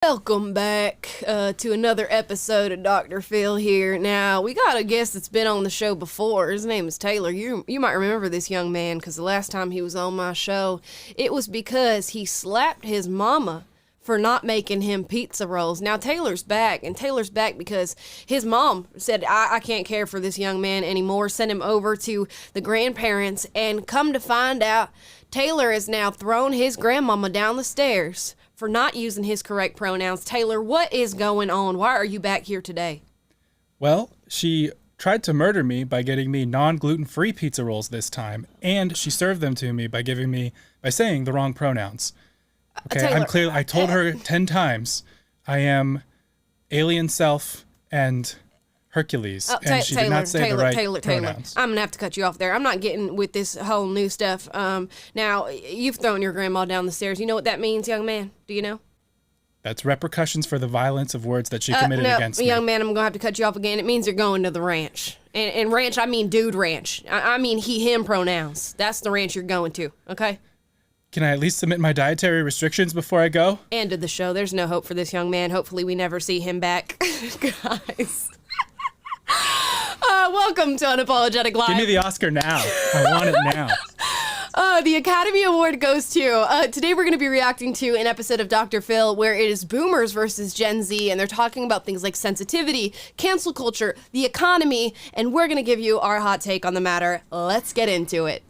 Welcome back to another episode of Dr. Phil here. Now, we got a guest that's been on the show before. His name is Taylor. You might remember this young man because the last time he was on my show, it was because he slapped his mama for not making him pizza rolls. Now, Taylor's back, and Taylor's back because his mom said, I can't care for this young man anymore. Send him over to the grandparents, and come to find out, Taylor has now thrown his grandmama down the stairs for not using his correct pronouns. Taylor, what is going on? Why are you back here today? Well, she tried to murder me by getting me non-gluten-free pizza rolls this time, and she served them to me by saying the wrong pronouns. Okay, Taylor, I'm clear. I told her 10 times I am alien self and Hercules, and she did not say the right pronouns. I'm gonna have to cut you off there. I'm not getting with this whole new stuff. Now, you've thrown your grandma down the stairs. You know what that means, young man? Do you know? That's repercussions for the violence of words that she committed against me. Young man, I'm going to have to cut you off again. It means you're going to the ranch. And ranch, I mean dude ranch. I mean he, him pronouns. That's the ranch you're going to, okay? Can I at least submit my dietary restrictions before I go? End of the show. There's no hope for this young man. Hopefully we never see him back. Guys. Welcome to Unapologetic Live. Give me the Oscar now. I want it now. The Academy Award goes to, today we're going to be reacting to an episode of Dr. Phil where it is boomers versus Gen Z, and they're talking about things like sensitivity, cancel culture, the economy, and we're going to give you our hot take on the matter. Let's get into it.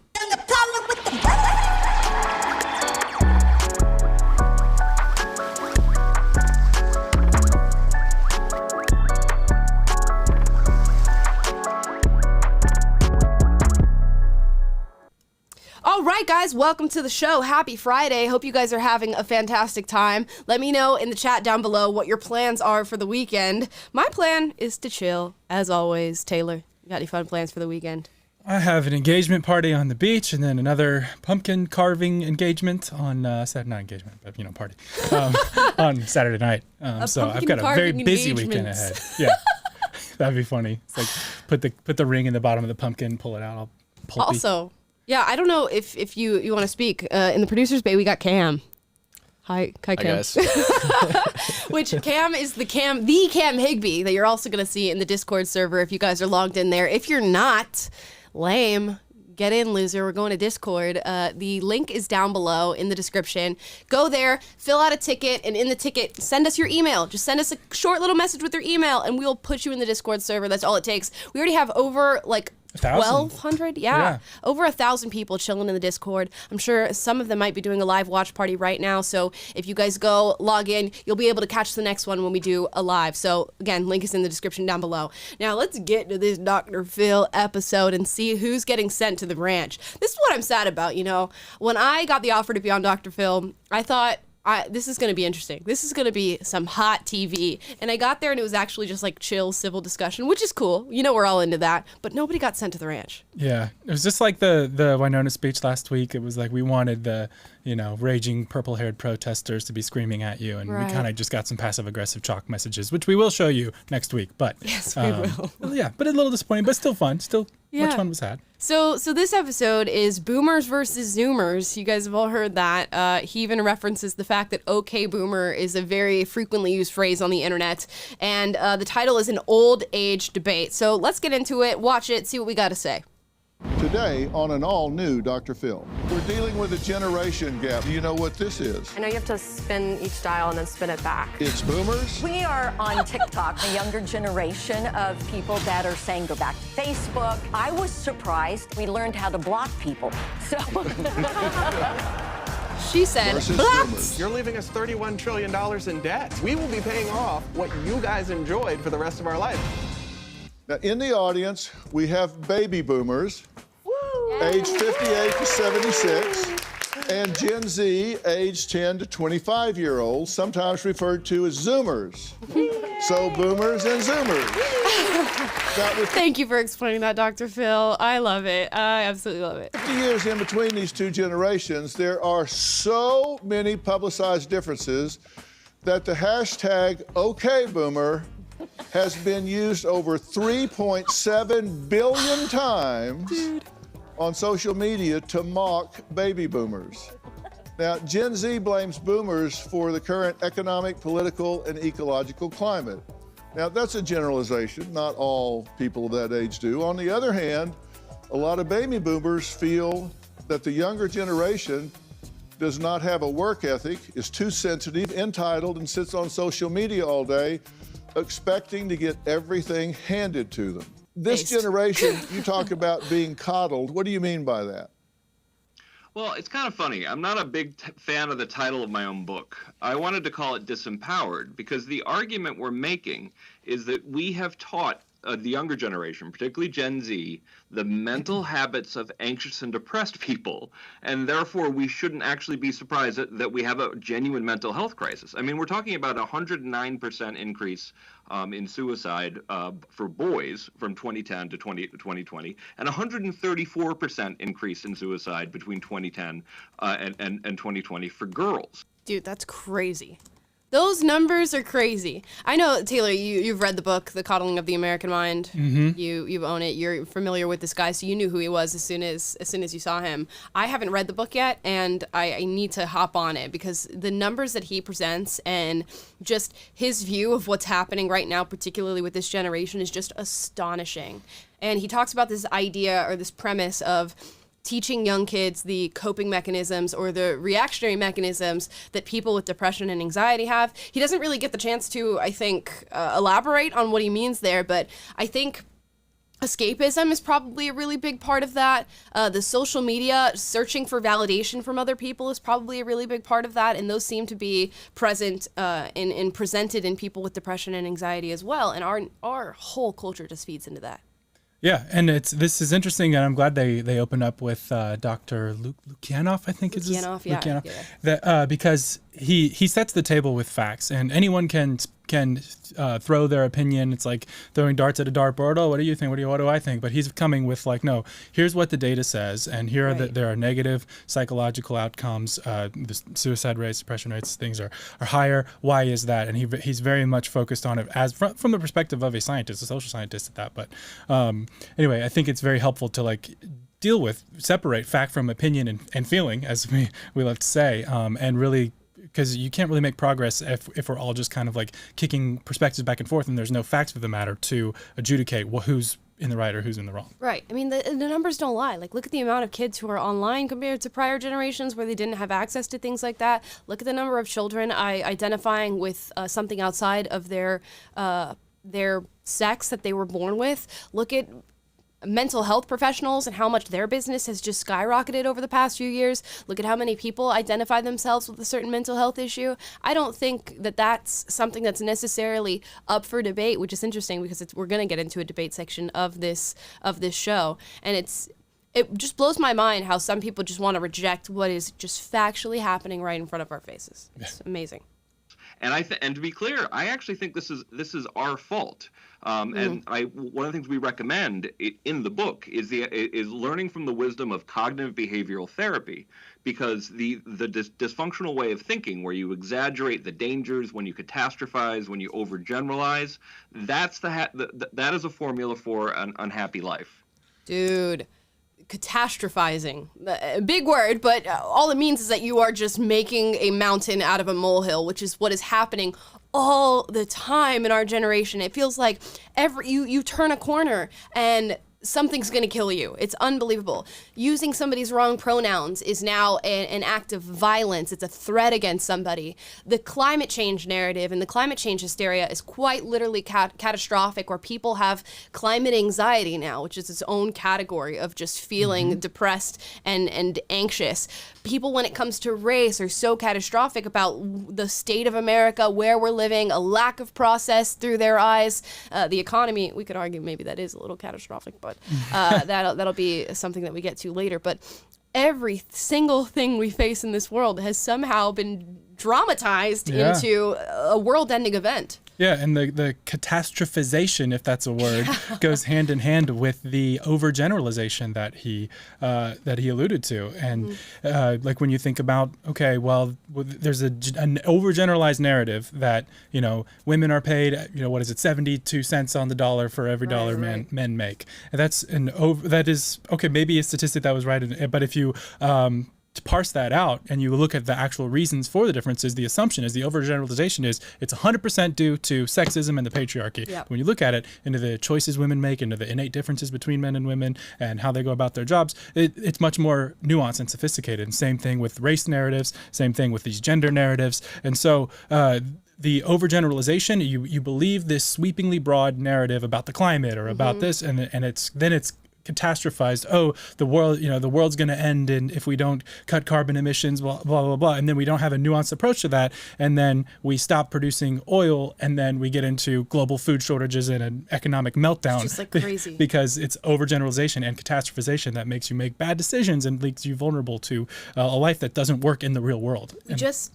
All right, guys, welcome to the show. Happy Friday. Hope you guys are having a fantastic time. Let me know in the chat down below what your plans are for the weekend. My plan is to chill, as always. Taylor, you got any fun plans for the weekend? I have an engagement party on the beach, and then another pumpkin carving engagement on party on Saturday night. So I've got a very busy weekend ahead. Yeah, that'd be funny. It's like put the ring in the bottom of the pumpkin, pull it out. All pulpy. Also, yeah, I don't know if you want to speak. In the producer's bay, we got Cam. Hi, Cam. Hi, guys. Which Cam is the Cam Higbee that you're also going to see in the Discord server if you guys are logged in there. If you're not, lame. Get in, loser. We're going to Discord. The link is down below in the description. Go there, fill out a ticket, and in the ticket, send us your email. Just send us a short little message with your email, and we'll put you in the Discord server. That's all it takes. We already have over, 1,200? Yeah. Over 1,000 people chilling in the Discord. I'm sure some of them might be doing a live watch party right now. So if you guys go log in, you'll be able to catch the next one when we do a live. So again, link is in the description down below. Now let's get to this Dr. Phil episode and see who's getting sent to the ranch. This is what I'm sad about. You know, when I got the offer to be on Dr. Phil, I thought, this is going to be interesting. This is going to be some hot TV. And I got there and it was actually just like chill civil discussion, which is cool. You know, we're all into that. But nobody got sent to the ranch. Yeah. It was just like the Winona speech last week. It was like we wanted the, raging purple-haired protesters to be screaming at you. And we kind of just got some passive-aggressive chalk messages, which we will show you next week. But yes, we will. Well, yeah, but a little disappointing, but still fun. Much fun was had. So this episode is boomers versus zoomers. You guys have all heard that. He even references the fact that okay boomer is a very frequently used phrase on the internet. And the title is an old age debate. So let's get into it, watch it, see what we got to say. Today on an all-new Dr. Phil. We're dealing with a generation gap. Do you know what this is? I know you have to spin each dial and then spin it back. It's boomers. We are on TikTok, a younger generation of people that are saying go back to Facebook. I was surprised we learned how to block people. So she said, blocked. You're leaving us $31 trillion in debt. We will be paying off what you guys enjoyed for the rest of our life. Now, in the audience, we have baby boomers, age 58 to 76, and Gen Z, age 10 to 25-year-olds, sometimes referred to as Zoomers. So boomers and Zoomers. Thank you for explaining that, Dr. Phil. I love it. I absolutely love it. 50 years in between these two generations, there are so many publicized differences that the hashtag OKBoomer has been used over 3.7 billion times on social media to mock baby boomers. Now, Gen Z blames boomers for the current economic, political, and ecological climate. Now, that's a generalization. Not all people of that age do. On the other hand, a lot of baby boomers feel that the younger generation does not have a work ethic, is too sensitive, entitled, and sits on social media all day, expecting to get everything handed to them. This generation, you talk about being coddled. What do you mean by that? Well, it's kind of funny. I'm not a big fan of the title of my own book. I wanted to call it Disempowered because the argument we're making is that we have taught the younger generation, particularly Gen Z, the mental habits of anxious and depressed people, and therefore we shouldn't actually be surprised that we have a genuine mental health crisis. I mean, we're talking about a 109% increase in suicide for boys from 2010 to 2020, and 134% increase in suicide between 2010 and 2020 for girls. Dude, that's crazy. Those numbers are crazy. I know, Taylor, you've read the book, The Coddling of the American Mind. Mm-hmm. You own it. You're familiar with this guy, so you knew who he was as soon as you saw him. I haven't read the book yet, and I need to hop on it because the numbers that he presents and just his view of what's happening right now, particularly with this generation, is just astonishing. And he talks about this idea or this premise of teaching young kids the coping mechanisms or the reactionary mechanisms that people with depression and anxiety have. He doesn't really get the chance to, I think, elaborate on what he means there, but I think escapism is probably a really big part of that. The social media, searching for validation from other people is probably a really big part of that, and those seem to be present and presented in people with depression and anxiety as well, and our whole culture just feeds into that. Yeah, and this is interesting, and I'm glad they open up with Dr. Lukianoff, I think is his name. Yeah. That because he sets the table with facts, and anyone can throw their opinion. It's like throwing darts at a dartboard. Oh, what do you think? What do I think? But he's coming with like, no, here's what the data says, and here are there are negative psychological outcomes. The suicide rates, depression rates, things are higher. Why is that? And he's very much focused on it as from the perspective of a scientist, a social scientist at that. But anyway, I think it's very helpful to separate fact from opinion and feeling, as we love to say, and really, because you can't really make progress if we're all just kind of like kicking perspectives back and forth and there's no facts of the matter to adjudicate who's in the right or who's in the wrong. Right. I mean, the numbers don't lie. Like, look at the amount of kids who are online compared to prior generations where they didn't have access to things like that. Look at the number of children identifying with something outside of their sex that they were born with. Look at mental health professionals and how much their business has just skyrocketed over the past few years. Look at how many people identify themselves with a certain mental health issue. I don't think that that's something that's necessarily up for debate, which is interesting because we're going to get into a debate section of this show. And it just blows my mind how some people just want to reject what is just factually happening right in front of our faces. It's amazing. And and to be clear, I actually think this is our fault. And one of the things we recommend in the book is learning from the wisdom of cognitive behavioral therapy, because the dysfunctional way of thinking, where you exaggerate the dangers, when you catastrophize, when you overgeneralize, that is a formula for an unhappy life. Dude. Catastrophizing, a big word, but all it means is that you are just making a mountain out of a molehill, which is what is happening all the time in our generation. It feels like you turn a corner and something's going to kill you. It's unbelievable. Using somebody's wrong pronouns is now an act of violence. It's a threat against somebody. The climate change narrative and the climate change hysteria is quite literally catastrophic, where people have climate anxiety now, which is its own category of just feeling depressed and anxious. People, when it comes to race, are so catastrophic about the state of America, where we're living, a lack of process through their eyes. The economy, we could argue maybe that is a little catastrophic, but that'll be something that we get to later. But every single thing we face in this world has somehow been dramatized into a world-ending event. Yeah, and the catastrophization, if that's a word, goes hand in hand with the overgeneralization that he alluded to. And like when you think about, okay, well, there's an overgeneralized narrative that, women are paid, what is it, 72 cents on the dollar for every dollar men make. And that is, okay, maybe a statistic that was right, but if you parse that out and you look at the actual reasons for the differences, the assumption is, the overgeneralization is, it's 100% due to sexism and the patriarchy. Yep. When you look at it, into the choices women make, into the innate differences between men and women and how they go about their jobs, it's much more nuanced and sophisticated. And same thing with race narratives, same thing with these gender narratives. And so the overgeneralization, you believe this sweepingly broad narrative about the climate or about this, and it's catastrophized. Oh, the world's going to end, and if we don't cut carbon emissions, blah blah blah blah, and then we don't have a nuanced approach to that, and then we stop producing oil, and then we get into global food shortages and an economic meltdown. It's just like crazy Because it's overgeneralization and catastrophization that makes you make bad decisions and leaves you vulnerable to a life that doesn't work in the real world. We just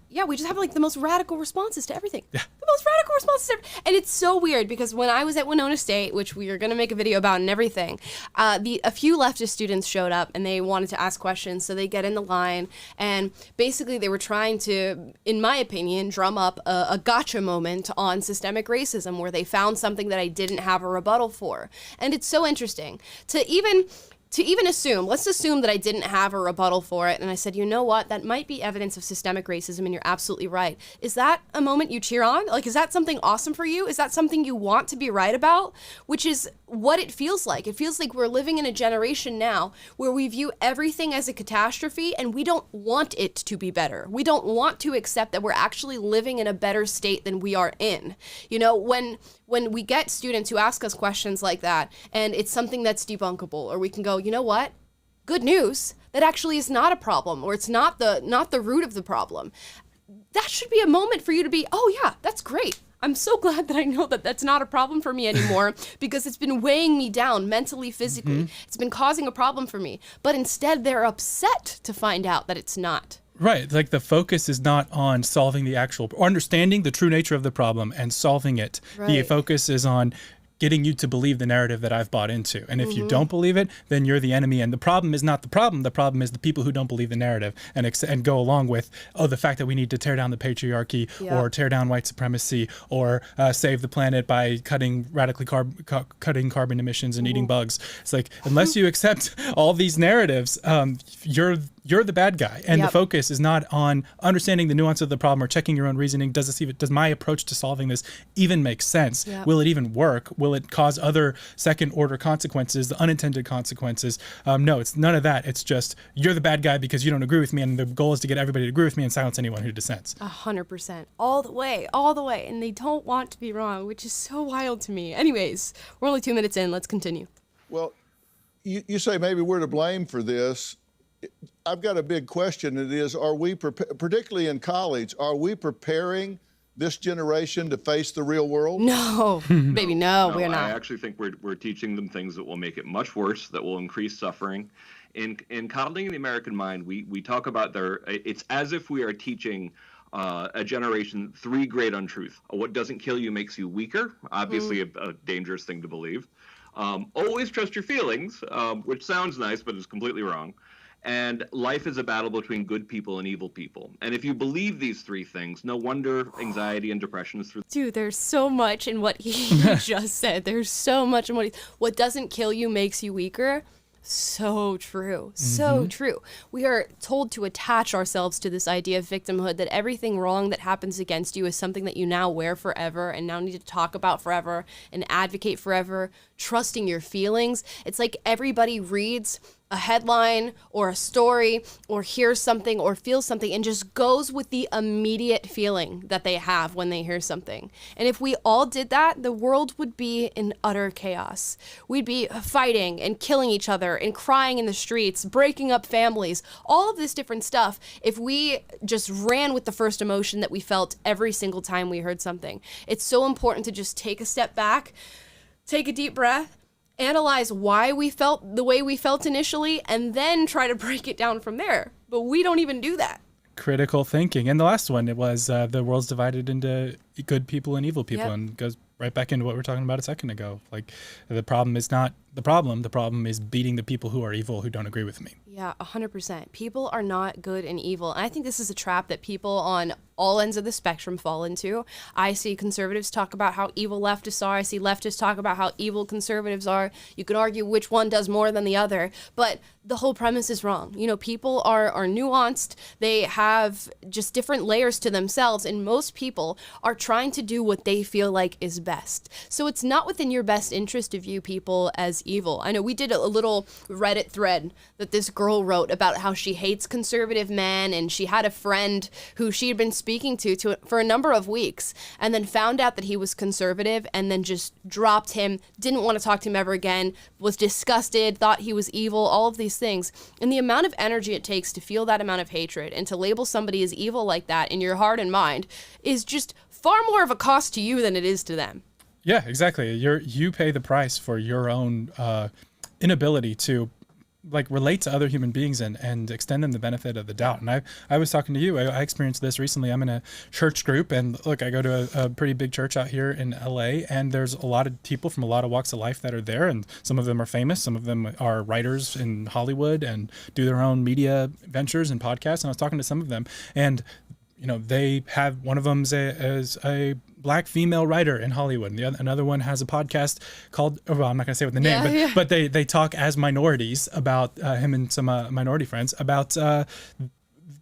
have like the most radical responses to everything. Yeah. The most radical responses to everything. And it's so weird because when I was at Winona State, which we are going to make a video about and everything, a few leftist students showed up and they wanted to ask questions. So they get in the line and basically they were trying to, in my opinion, drum up a gotcha moment on systemic racism where they found something that I didn't have a rebuttal for. And it's so interesting to even assume, let's assume that I didn't have a rebuttal for it. And I said, you know what? That might be evidence of systemic racism, and you're absolutely right. Is that a moment you cheer on? Like, is that something awesome for you? Is that something you want to be right about? Which is what it feels like. It feels like we're living in a generation now where we view everything as a catastrophe, and we don't want it to be better. We don't want to accept that we're actually living in a better state than we are in. You know, when we get students who ask us questions like that, and it's something that's debunkable, or we can go, you know what? Good news. That actually is not a problem, or it's not the root of the problem. That should be a moment for you to be, oh yeah, that's great. I'm so glad that I know that that's not a problem for me anymore because it's been weighing me down mentally, physically. It's been causing a problem for me. But instead, they're upset to find out that it's not. Right. Like the focus is not on solving the actual, or understanding the true nature of the problem and solving it. Right. The focus is on getting you to believe the narrative that I've bought into. And if you don't believe it, then you're the enemy. And the problem is not the problem. The problem is the people who don't believe the narrative and go along with, the fact that we need to tear down the patriarchy or tear down white supremacy or save the planet by radically cutting carbon emissions and eating bugs. It's like, unless you accept all these narratives, you're the bad guy. And the focus is not on understanding the nuance of the problem or checking your own reasoning. Does my approach to solving this even make sense? Will it even work? Will it cause other second order consequences, the unintended consequences? No, it's none of that. It's just, you're the bad guy because you don't agree with me. And the goal is to get everybody to agree with me and silence anyone who dissents. 100%. All the way. And they don't want to be wrong, which is so wild to me. Anyways, we're only 2 minutes in. Let's continue. Well, you say maybe we're to blame for this. I've got a big question. It is, are we, particularly in college, are we preparing this generation to face the real world? No, baby, no, we're not. I actually think we're teaching them things that will make it much worse, that will increase suffering. In Coddling the American Mind, we talk about it's as if we are teaching a generation 3 great untruths. What doesn't kill you makes you weaker, obviously a dangerous thing to believe. Always trust your feelings, which sounds nice, but is completely wrong. And life is a battle between good people and evil people. And if you believe these 3 things, no wonder anxiety and depression is through. Dude, there's so much in what he just said. There's so much in what doesn't kill you makes you weaker. So true. So true. We are told to attach ourselves to this idea of victimhood, that everything wrong that happens against you is something that you now wear forever and now need to talk about forever and advocate forever, trusting your feelings. It's like everybody reads a headline or a story or hears something or feels something and just goes with the immediate feeling that they have when they hear something. And if we all did that, the world would be in utter chaos. We'd be fighting and killing each other and crying in the streets, breaking up families, all of this different stuff if we just ran with the first emotion that we felt every single time we heard something. It's so important to just take a step back, take a deep breath, analyze why we felt the way we felt initially, and then try to break it down from there. But we don't even do that. Critical thinking. And the last one, it was the world's divided into good people and evil people, and goes right back into what we were talking about a second ago. Like, the problem is not the problem. The problem is beating the people who are evil, who don't agree with me. Yeah, 100%. People are not good and evil. And I think this is a trap that people on all ends of the spectrum fall into. I see conservatives talk about how evil leftists are. I see leftists talk about how evil conservatives are. You can argue which one does more than the other, but the whole premise is wrong. You know, people are nuanced. They have just different layers to themselves, and most people are trying to do what they feel like is best. So it's not within your best interest to view people as evil. I know we did a little Reddit thread that this girl wrote about how she hates conservative men, and she had a friend who she had been speaking to for a number of weeks, and then found out that he was conservative, and then just dropped him, didn't want to talk to him ever again, was disgusted, thought he was evil, all of these things. And the amount of energy it takes to feel that amount of hatred and to label somebody as evil like that in your heart and mind is just far more of a cost to you than it is to them. Yeah, exactly. You pay the price for your own inability to like relate to other human beings and extend them the benefit of the doubt. And I was talking to you, I experienced this recently. I'm in a church group, and look, I go to a pretty big church out here in LA, and there's a lot of people from a lot of walks of life that are there, and some of them are famous, some of them are writers in Hollywood and do their own media ventures and podcasts. And I was talking to some of them, and you know, they have, one of them is a black female writer in Hollywood, and another one has a podcast called, well, I'm not going to say what the name, but they talk as minorities about him and some minority friends about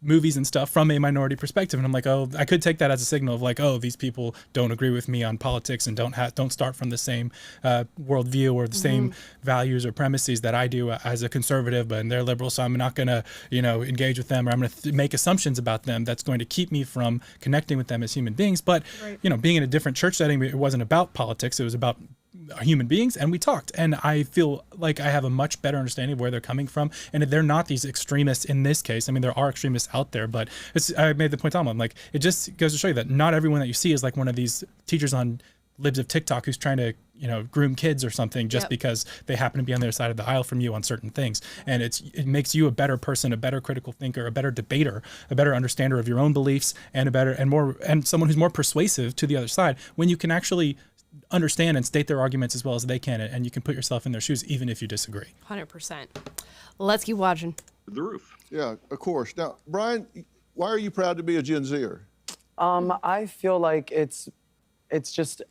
movies and stuff from a minority perspective. And I'm like, oh, I could take that as a signal of like, oh, these people don't agree with me on politics and don't start from the same worldview or the same values or premises that I do as a conservative, but they're liberal, so I'm not going to, you know, engage with them, or I'm going to make assumptions about them that's going to keep me from connecting with them as human beings. But, you know, being in a different church setting, it wasn't about politics, it was about human beings, and we talked, and I feel like I have a much better understanding of where they're coming from, and they're not these extremists in this case. I mean, there are extremists out there, but I made the point, Tom, I'm like, it just goes to show you that not everyone that you see is like one of these teachers on libs of TikTok who's trying to, you know, groom kids or something just because they happen to be on their side of the aisle from you on certain things. And it makes you a better person, a better critical thinker, a better debater, a better understander of your own beliefs, and and someone who's more persuasive to the other side when you can actually understand and state their arguments as well as they can, and you can put yourself in their shoes even if you disagree. 100%. Let's keep watching. The roof. Yeah, of course. Now, Brian, why are you proud to be a Gen Zer? I feel like it's just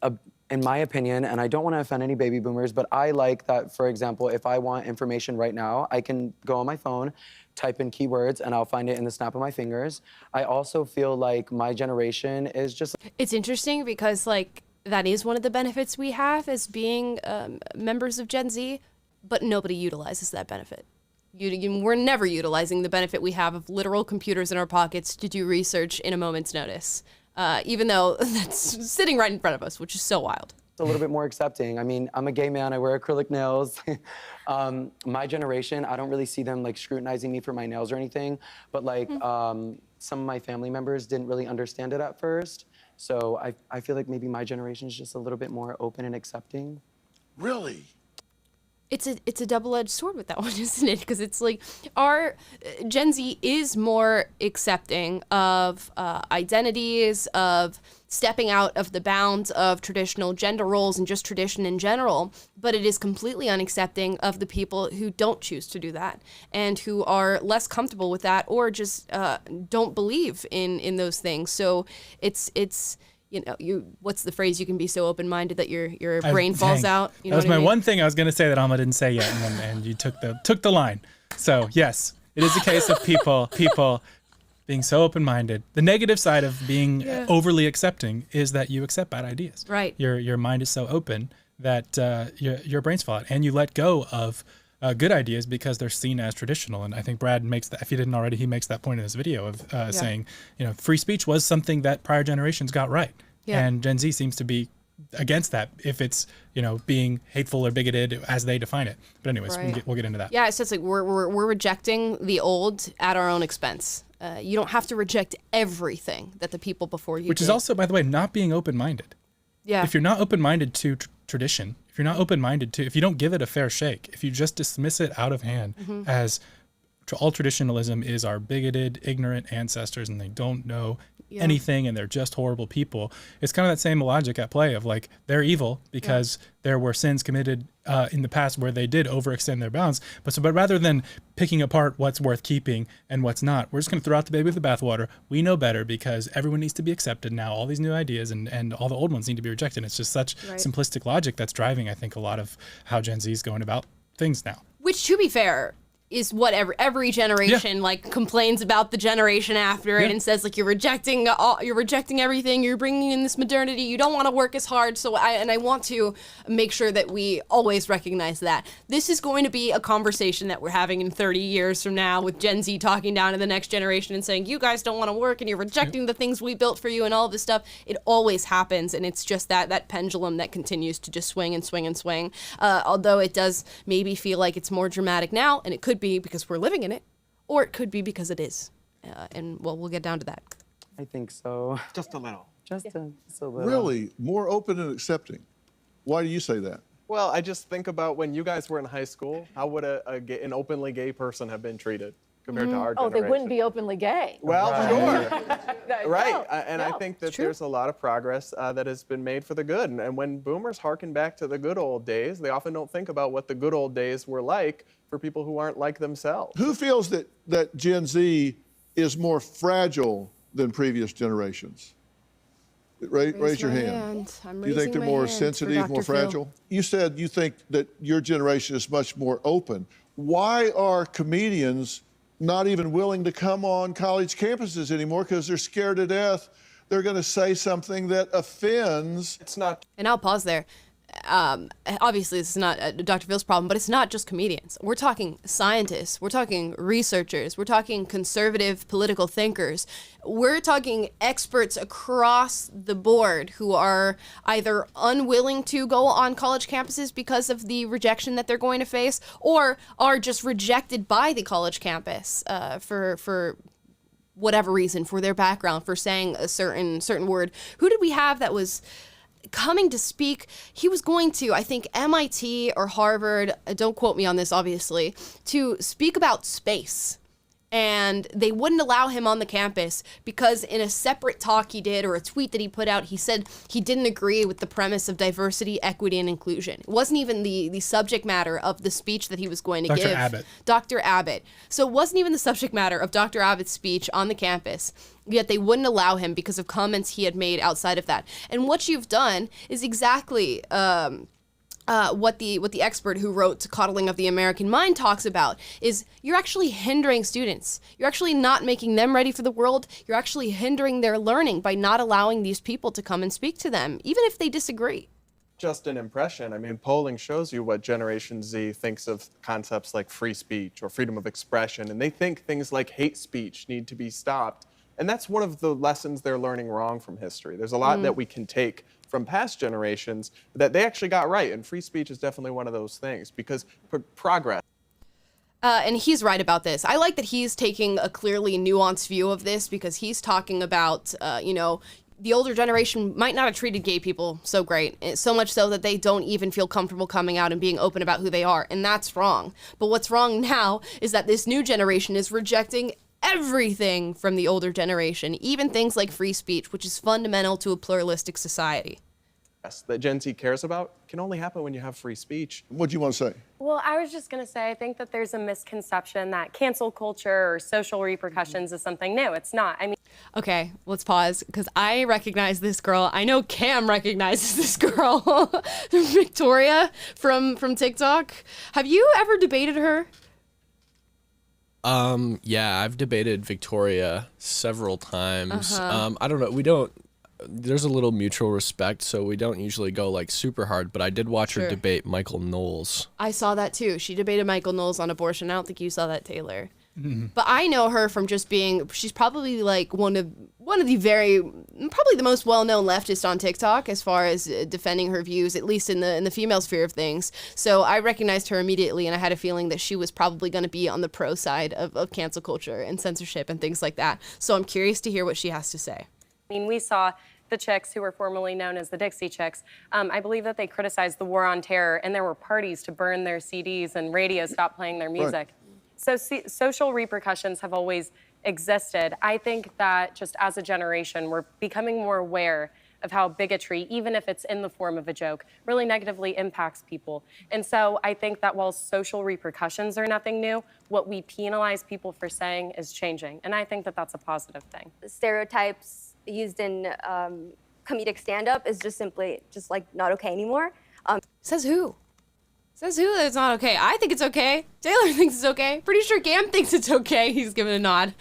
in my opinion, and I don't want to offend any baby boomers, but I like that, for example, if I want information right now, I can go on my phone, type in keywords, and I'll find it in the snap of my fingers. I also feel like my generation is just... It's interesting because, like, that is one of the benefits we have as being members of Gen Z, but nobody utilizes that benefit. We're never utilizing the benefit we have of literal computers in our pockets to do research in a moment's notice, even though that's sitting right in front of us, which is so wild. It's a little bit more accepting. I mean, I'm a gay man, I wear acrylic nails. My generation, I don't really see them like scrutinizing me for my nails or anything, but like some of my family members didn't really understand it at first. So I feel like maybe my generation is just a little bit more open and accepting. Really? It's a double-edged sword with that one, isn't it? Because it's like our Gen Z is more accepting of identities, of stepping out of the bounds of traditional gender roles and just tradition in general, but it is completely unaccepting of the people who don't choose to do that and who are less comfortable with that or just don't believe in those things. So it's you know, what's the phrase? You can be so open-minded that your brain falls out. You know that was my mean? one thing I was going to say that Alma didn't say yet, and you took the line. So yes, it is a case of people being so open-minded. The negative side of being overly accepting is that you accept bad ideas. Right. Your mind is so open that your brains fall out, and you let go of good ideas because they're seen as traditional. And I think Brad makes that, if he didn't already, he makes that point in this video of saying, you know, free speech was something that prior generations got right. Yeah. And Gen Z seems to be against that if it's, you know, being hateful or bigoted as they define it. But anyways, we'll get into that. Yeah, it's just like we're rejecting the old at our own expense. You don't have to reject everything that the people before you Which did. is also, by the way, not being open-minded. Yeah. If you're not open-minded to tradition, if you're not open-minded to, if you don't give it a fair shake, if you just dismiss it out of hand as all traditionalism is our bigoted, ignorant ancestors and they don't know anything and they're just horrible people. It's kind of that same logic at play of like, they're evil because there were sins committed in the past where they did overextend their bounds. But rather than picking apart what's worth keeping and what's not, we're just going to throw out the baby with the bathwater. We know better because everyone needs to be accepted now. All these new ideas and all the old ones need to be rejected. It's just such simplistic logic that's driving, I think, a lot of how Gen Z is going about things now. Which, to be fair, is what every generation like complains about the generation after it and says like you're rejecting everything, you're bringing in this modernity, you don't want to work as hard. So I want to make sure that we always recognize that this is going to be a conversation that we're having in 30 years from now with Gen Z talking down to the next generation and saying you guys don't want to work and you're rejecting the things we built for you and all of this stuff. It always happens, and it's just that pendulum that continues to just swing and swing and swing. Although it does maybe feel like it's more dramatic now, and it could be because we're living in it, or it could be because it is. And we'll get down to that. I think so. Just a little. Just a little. Really? More open and accepting. Why do you say that? Well, I just think about when you guys were in high school, how would an openly gay person have been treated compared to our generation? They wouldn't be openly gay. Well, sure. Right. I think that true. there's a lot of progress that has been made for the good. And when boomers harken back to the good old days, they often don't think about what the good old days were like for people who aren't like themselves. Who feels that Gen Z is more fragile than previous generations? Raise your hand. I'm Do you think they're more sensitive, more fragile? You said you think that your generation is much more open. Why are comedians not even willing to come on college campuses anymore? Because they're scared to death they're going to say something that offends. It's not. And I'll pause there. Obviously, this is not Dr. Phil's problem, but it's not just comedians. We're talking scientists. We're talking researchers. We're talking conservative political thinkers. We're talking experts across the board who are either unwilling to go on college campuses because of the rejection that they're going to face, or are just rejected by the college campus for whatever reason, for their background, for saying a certain word. Who did we have that was coming to speak? He was going to, I think, MIT or Harvard, don't quote me on this, obviously, to speak about space. And they wouldn't allow him on the campus because in a separate talk he did, or a tweet that he put out, he said he didn't agree with the premise of diversity, equity, and inclusion. It wasn't even the subject matter of the speech that he was going to give. Dr. Abbott. So it wasn't even the subject matter of Dr. Abbott's speech on the campus. Yet they wouldn't allow him because of comments he had made outside of that. And what you've done is exactly what the expert who wrote Coddling of the American Mind talks about, is you're actually hindering students. You're actually not making them ready for the world. You're actually hindering their learning by not allowing these people to come and speak to them, even if they disagree. Just an impression. I mean, polling shows you what Generation Z thinks of concepts like free speech or freedom of expression, and they think things like hate speech need to be stopped. And that's one of the lessons they're learning wrong from history. There's a lot that we can take from past generations that they actually got right, and free speech is definitely one of those things, because progress. And he's right about this. I like that he's taking a clearly nuanced view of this, because he's talking about, the older generation might not have treated gay people so great, so much so that they don't even feel comfortable coming out and being open about who they are, and that's wrong. But what's wrong now is that this new generation is rejecting everything from the older generation, even things like free speech, which is fundamental to a pluralistic society. That Gen Z cares about can only happen when you have free speech. What do you want to say? Well, I was just going to say, I think that there's a misconception that cancel culture or social repercussions is something new. It's not. I mean, okay, let's pause, because I recognize this girl. I know Cam recognizes this girl, Victoria from TikTok. Have you ever debated her? Yeah, I've debated Victoria several times. I don't know. There's a little mutual respect, so we don't usually go like super hard, but I did watch her debate Michael Knowles. I saw that too. She debated Michael Knowles on abortion. I don't think you saw that, Taylor. Mm-hmm. But I know her from just being, she's probably like one of the most well-known leftists on TikTok as far as defending her views, at least in the female sphere of things. So I recognized her immediately, and I had a feeling that she was probably going to be on the pro side of cancel culture and censorship and things like that. So I'm curious to hear what she has to say. I mean, we saw the Chicks, who were formerly known as the Dixie Chicks. I believe that they criticized the war on terror, and there were parties to burn their CDs and radio stopped playing their music. Right. So social repercussions have always existed. I think that just as a generation, we're becoming more aware of how bigotry, even if it's in the form of a joke, really negatively impacts people. And so I think that while social repercussions are nothing new, what we penalize people for saying is changing. And I think that that's a positive thing. Stereotypes used in comedic stand-up is just simply like not okay anymore. Says who? Says who that it's not okay? I think it's okay. Taylor thinks it's okay. Pretty sure Cam thinks it's okay. He's giving a nod.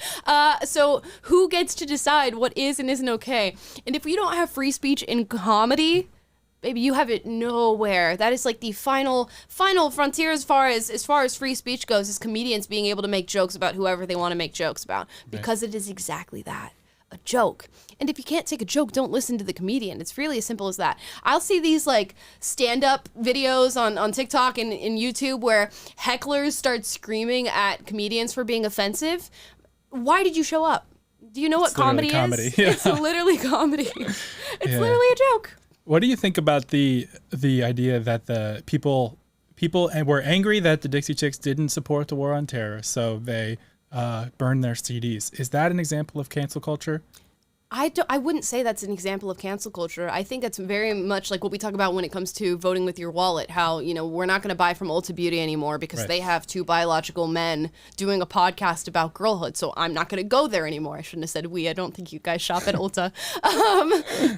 So who gets to decide what is and isn't okay? And if we don't have free speech in comedy, baby, you have it nowhere. That is like the final frontier as far as free speech goes, is comedians being able to make jokes about whoever they want to make jokes about, because it is exactly that. A joke. And if you can't take a joke, don't listen to the comedian. It's really as simple as that. I'll see these like stand-up videos on TikTok and YouTube where hecklers start screaming at comedians for being offensive. Why did you show up? Do you know what comedy is? Yeah. It's literally comedy. It's literally a joke. What do you think about the idea that the people were angry that the Dixie Chicks didn't support the war on terror, so they burn their CDs? Is that an example of cancel culture? I wouldn't say that's an example of cancel culture. I think it's very much like what we talk about when it comes to voting with your wallet, how, we're not going to buy from Ulta Beauty anymore because they have two biological men doing a podcast about girlhood, so I'm not going to go there anymore. I shouldn't have said we. I don't think you guys shop at Ulta.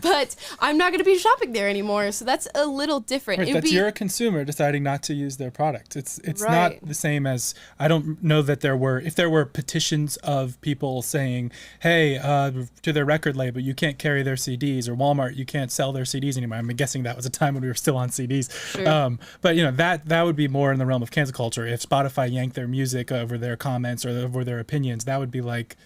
But I'm not going to be shopping there anymore, so that's a little different. Right, you're a consumer deciding not to use their product. It's not the same as, I don't know that if there were petitions of people saying, hey, to their record label, you can't carry their CDs, or Walmart, you can't sell their CDs anymore. I'm guessing that was a time when we were still on CDs. Sure. But that would be more in the realm of cancel culture. If Spotify yanked their music over their comments or over their opinions, that would be like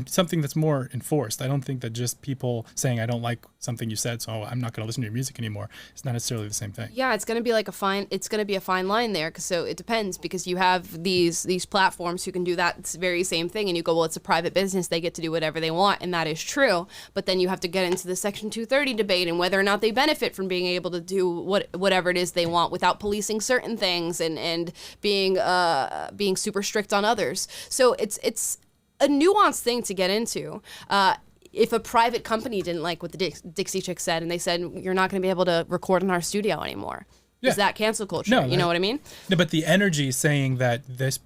something that's more enforced. I don't think that just people saying I don't like something you said, so I'm not going to listen to your music anymore, it's not necessarily the same thing. Yeah, it's going to be like a fine line there, so it depends, because you have these platforms who can do that very same thing, and you go, well, it's a private business, they get to do whatever they want, and that is true. But then you have to get into the Section 230 debate and whether or not they benefit from being able to do whatever it is they want without policing certain things and being super strict on others. So it's a nuanced thing to get into. If a private company didn't like what the Dixie Chicks said and they said, you're not going to be able to record in our studio anymore, is that cancel culture? No, you know what I mean? No, but the energy saying that this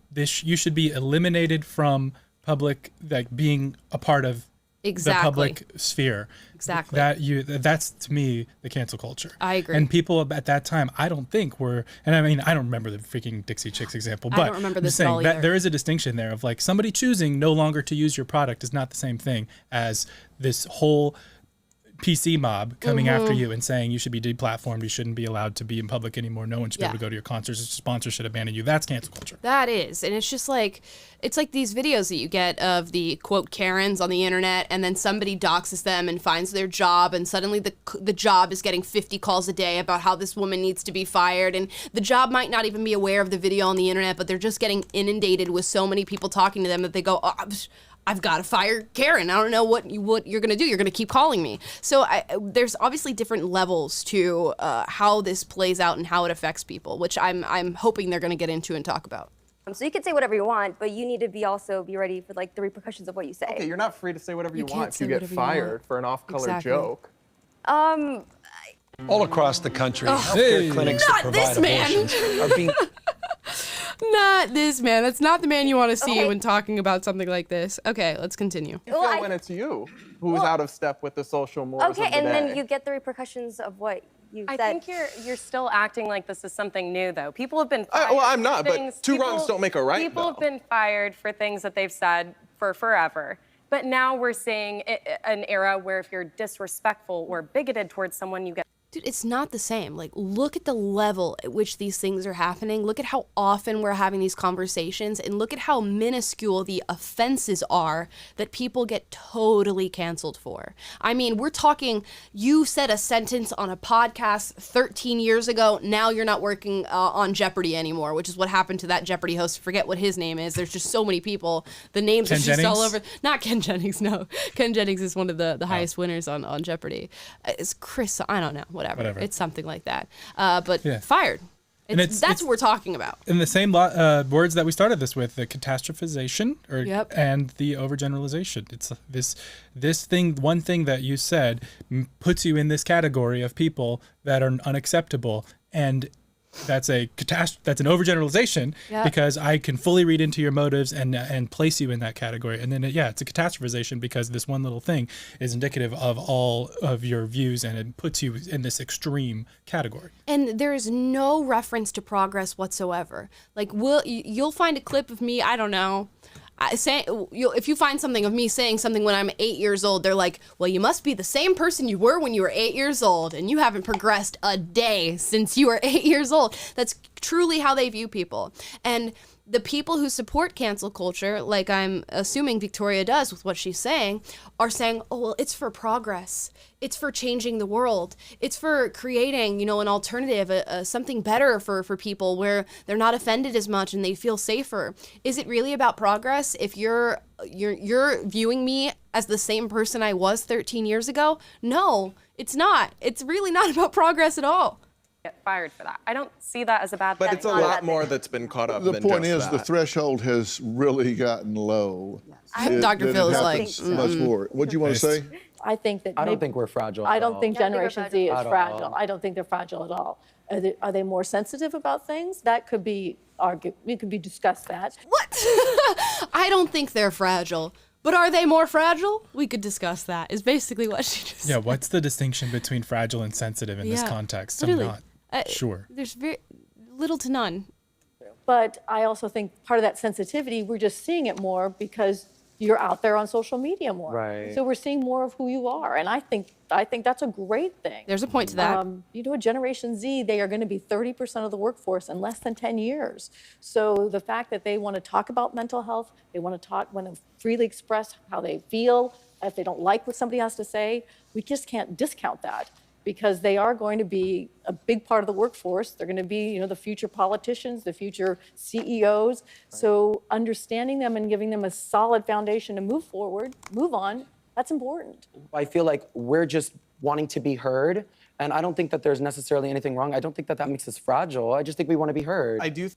you should be eliminated from public, like being a part of the public sphere. Exactly. That's to me the cancel culture. I agree. And people at that time, I don't think were, and I mean, I don't remember the freaking Dixie Chicks example, but I don't remember this I'm at all saying that either. there is a distinction there of like somebody choosing no longer to use your product is not the same thing as this whole PC mob coming after you and saying you should be deplatformed, you shouldn't be allowed to be in public anymore, no one should be able to go to your concerts, sponsors should abandon you. That's cancel culture. That is. And it's just like, it's like these videos that you get of the quote Karens on the internet, and then somebody doxes them and finds their job, and suddenly the job is getting 50 calls a day about how this woman needs to be fired, and the job might not even be aware of the video on the internet, but they're just getting inundated with so many people talking to them that they go, I've got to fire Karen. I don't know what you're going to do. You're going to keep calling me. So there's obviously different levels to how this plays out and how it affects people, which I'm hoping they're going to get into and talk about. So you can say whatever you want, but you need to be ready for like the repercussions of what you say. Okay, you're not free to say whatever you want if you get whatever you fired for an off-color joke. All across the country, healthcare clinics that provide abortions are being... Not this man. That's not the man you want to see when talking about something like this. Okay, let's continue. You feel when it's you who's out of step with the social mores of the and day. then you get the repercussions of what you said. I think you're still acting like this is something new, though. People have been fired. Well, I'm not, but two wrongs don't make a right, People have been fired for things that they've said for forever. But now we're seeing an era where if you're disrespectful or bigoted towards someone, you get... Dude, it's not the same. Like, look at the level at which these things are happening. Look at how often we're having these conversations, and look at how minuscule the offenses are that people get totally canceled for. I mean, we're talking, you said a sentence on a podcast 13 years ago. Now you're not working on Jeopardy anymore, which is what happened to that Jeopardy host. Forget what his name is. There's just so many people. The names are just all over. Not Ken Jennings, no. Ken Jennings is one of the highest winners on Jeopardy. It's Chris, I don't know. Whatever. It's something like that. But fired. That's what we're talking about. In the same words that we started this with, the catastrophization and the overgeneralization. It's this thing, one thing that you said puts you in this category of people that are unacceptable, and that's an overgeneralization because I can fully read into your motives and place you in that category. And then it's a catastrophization because this one little thing is indicative of all of your views, and it puts you in this extreme category. And there is no reference to progress whatsoever. Like, you'll find a clip of me, I don't know, if you find something of me saying something when I'm 8 years old, they're like, well, you must be the same person you were when you were 8 years old, and you haven't progressed a day since you were 8 years old. That's truly how they view people. And the people who support cancel culture, like I'm assuming Victoria does with what she's saying, are saying, oh, well, it's for progress. It's for changing the world. It's for creating, an alternative, something better for people where they're not offended as much and they feel safer. Is it really about progress if you're viewing me as the same person I was 13 years ago? No, it's not. It's really not about progress at all. Get fired for that. I don't see that as a bad thing. But it's a lot more that's been caught up. The point is, the threshold has really gotten low. Dr. Phil is like, much more. What do you want to say? I think that I don't think we're fragile. I don't think Generation Z is At fragile. all. I don't think they're fragile at all. Are they more sensitive about things? That could be argued. We could be discussed that. What? I don't think they're fragile. But are they more fragile? We could discuss that, is basically what she just said. What's the distinction between fragile and sensitive in this context? Literally. I'm not sure. There's very little to none. But I also think part of that sensitivity, we're just seeing it more because you're out there on social media more. Right. So we're seeing more of who you are. And I think that's a great thing. There's a point to that. A Generation Z, they are going to be 30% of the workforce in less than 10 years. So the fact that they want to talk about mental health, they want to freely express how they feel, if they don't like what somebody has to say, we just can't discount that, because they are going to be a big part of the workforce. They're going to be, the future politicians, the future CEOs. So understanding them and giving them a solid foundation to move forward, move on, that's important. I feel like we're just wanting to be heard, and I don't think that there's necessarily anything wrong. I don't think that makes us fragile. I just think we want to be heard. I do.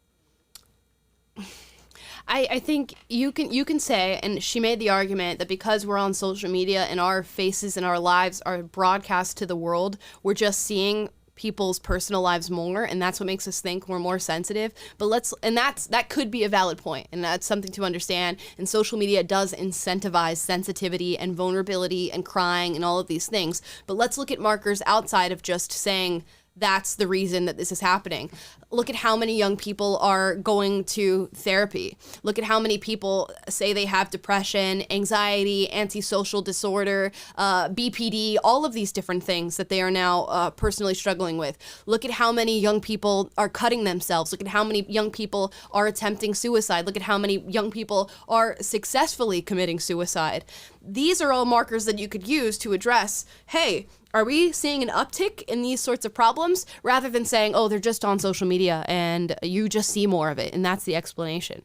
I think you can say, and she made the argument that because we're on social media and our faces and our lives are broadcast to the world, we're just seeing people's personal lives more, and that's what makes us think we're more sensitive. But that could be a valid point, and that's something to understand. And social media does incentivize sensitivity and vulnerability and crying and all of these things. But let's look at markers outside of just saying that's the reason that this is happening. Look at how many young people are going to therapy. Look at how many people say they have depression, anxiety, antisocial disorder, BPD, all of these different things that they are now personally struggling with. Look at how many young people are cutting themselves. Look at how many young people are attempting suicide. Look at how many young people are successfully committing suicide. These are all markers that you could use to address, hey, are we seeing an uptick in these sorts of problems, rather than saying, oh, they're just on social media and you just see more of it, and that's the explanation.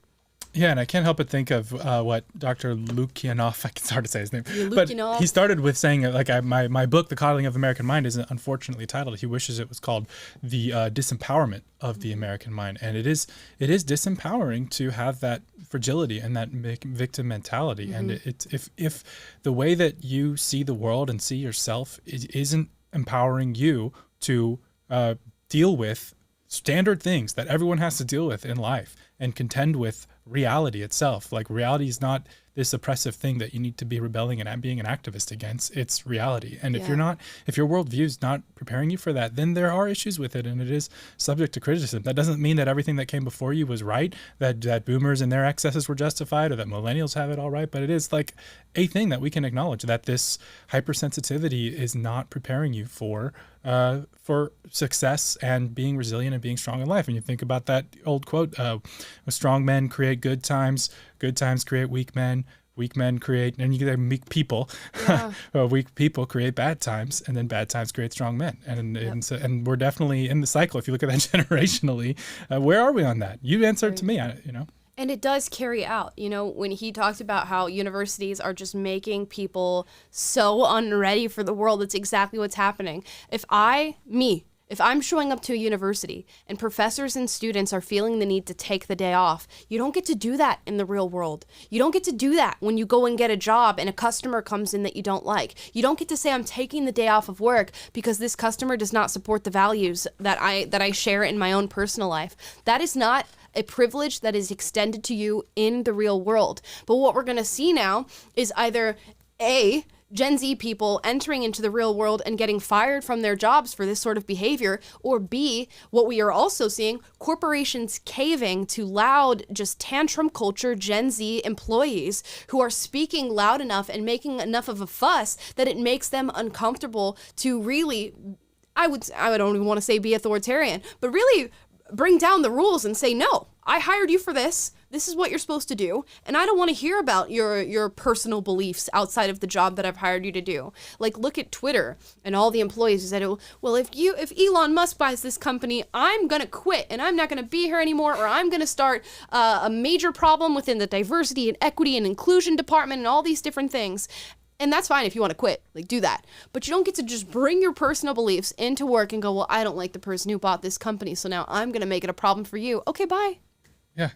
Yeah, and I can't help but think of what Dr. Lukianoff, it's hard to say his name, but Lukianoff. He started with saying, my book, The Coddling of the American Mind, is unfortunately titled, he wishes it was called The Disempowerment of the American Mind. And it is disempowering to have that fragility and that victim mentality. Mm-hmm. And if the way that you see the world and see yourself isn't empowering you to deal with standard things that everyone has to deal with in life and contend with reality itself. Like, reality is not this oppressive thing that you need to be rebelling and being an activist against. It's reality. And if your worldview is not preparing you for that, then there are issues with it, and it is subject to criticism. That doesn't mean that everything that came before you was right, that boomers and their excesses were justified, or that millennials have it all right. But it is like a thing that we can acknowledge, that this hypersensitivity is not preparing you for success and being resilient and being strong in life. And you think about that old quote, strong men create good times create weak men create, and you get weak people. Yeah. Weak people create bad times, and then bad times create strong men. And we're definitely in the cycle. If you look at that generationally, where are we on that? You answered to me, And it does carry out, when he talked about how universities are just making people so unready for the world, it's exactly what's happening. If If I'm showing up to a university and professors and students are feeling the need to take the day off, you don't get to do that in the real world. You don't get to do that when you go and get a job and a customer comes in that you don't like. You don't get to say, I'm taking the day off of work because this customer does not support the values that I share in my own personal life. That is not a privilege that is extended to you in the real world. But what we're going to see now is either A, Gen Z people entering into the real world and getting fired from their jobs for this sort of behavior, or B, what we are also seeing, corporations caving to loud, just tantrum culture Gen Z employees who are speaking loud enough and making enough of a fuss that it makes them uncomfortable to really, I don't even want to say be authoritarian, but really bring down the rules and say, no, I hired you for this. This is what you're supposed to do. And I don't want to hear about your personal beliefs outside of the job that I've hired you to do. Like, look at Twitter and all the employees who said, well, if Elon Musk buys this company, I'm going to quit and I'm not going to be here anymore, or I'm going to start a major problem within the diversity and equity and inclusion department and all these different things. And that's fine if you want to quit, like, do that. But you don't get to just bring your personal beliefs into work and go, well, I don't like the person who bought this company, so now I'm going to make it a problem for you. Okay, bye. Yeah,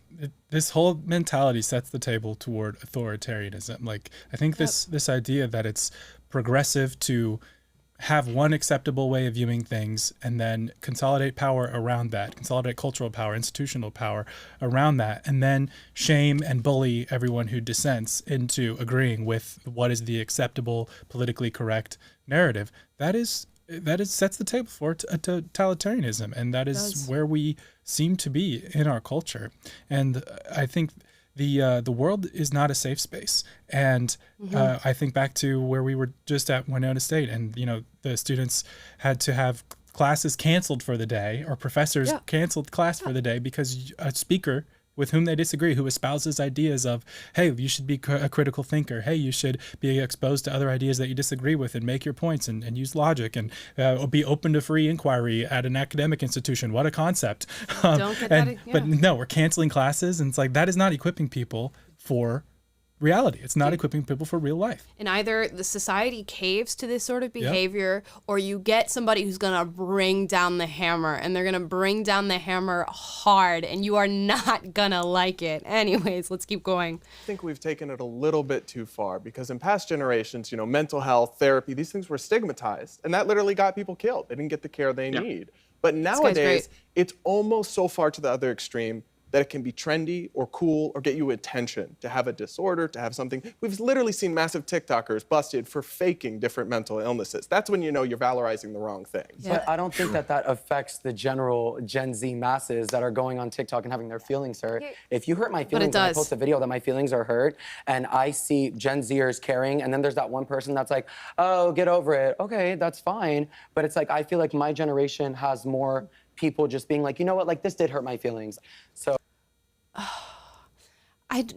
this whole mentality sets the table toward authoritarianism. Like, I think this idea that it's progressive to have one acceptable way of viewing things and then consolidate power around that, consolidate cultural power, institutional power around that, and then shame and bully everyone who dissents into agreeing with what is the acceptable, politically correct narrative. That sets the table for totalitarianism, and that is where we seem to be in our culture. And I think the world is not a safe space. And I think back to where we were just at Winona State, and the students had to have classes canceled for the day, or professors canceled class for the day because a speaker with whom they disagree, who espouses ideas of, hey, you should be a critical thinker. Hey, you should be exposed to other ideas that you disagree with and make your points and use logic and be open to free inquiry at an academic institution. What a concept. Don't get that. Yeah. But no, we're canceling classes. And it's like, that is not equipping people for reality. It's not equipping people for real life. And either the society caves to this sort of behavior, or you get somebody who's going to bring down the hammer, and they're going to bring down the hammer hard, and you are not going to like it. Anyways, let's keep going. I think we've taken it a little bit too far, because in past generations, mental health, therapy, these things were stigmatized, and that literally got people killed. They didn't get the care they need. But nowadays, it's almost so far to the other extreme that it can be trendy or cool or get you attention to have a disorder, to have something. We've literally seen massive TikTokers busted for faking different mental illnesses. That's when you know you're valorizing the wrong things. Yeah. But I don't think that affects the general Gen Z masses that are going on TikTok and having their feelings hurt. If you hurt my feelings, and I post a video that my feelings are hurt, and I see Gen Zers caring, and then there's that one person that's like, oh, get over it. Okay, that's fine. But it's like, I feel like my generation has more people just being like, you know what, like, this did hurt my feelings. So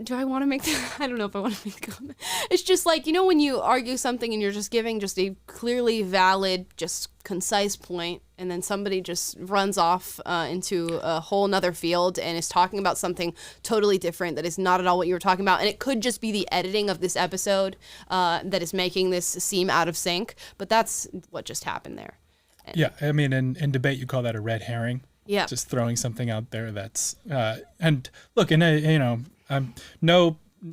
do I want to make that? I don't know if I want to make the comment. It's just like, when you argue something and you're just giving just a clearly valid, just concise point, and then somebody just runs off into a whole nother field and is talking about something totally different that is not at all what you were talking about. And it could just be the editing of this episode that is making this seem out of sync, but that's what just happened there. Yeah, I mean, in debate, you call that a red herring. Yeah. Just throwing something out there that's, and look, I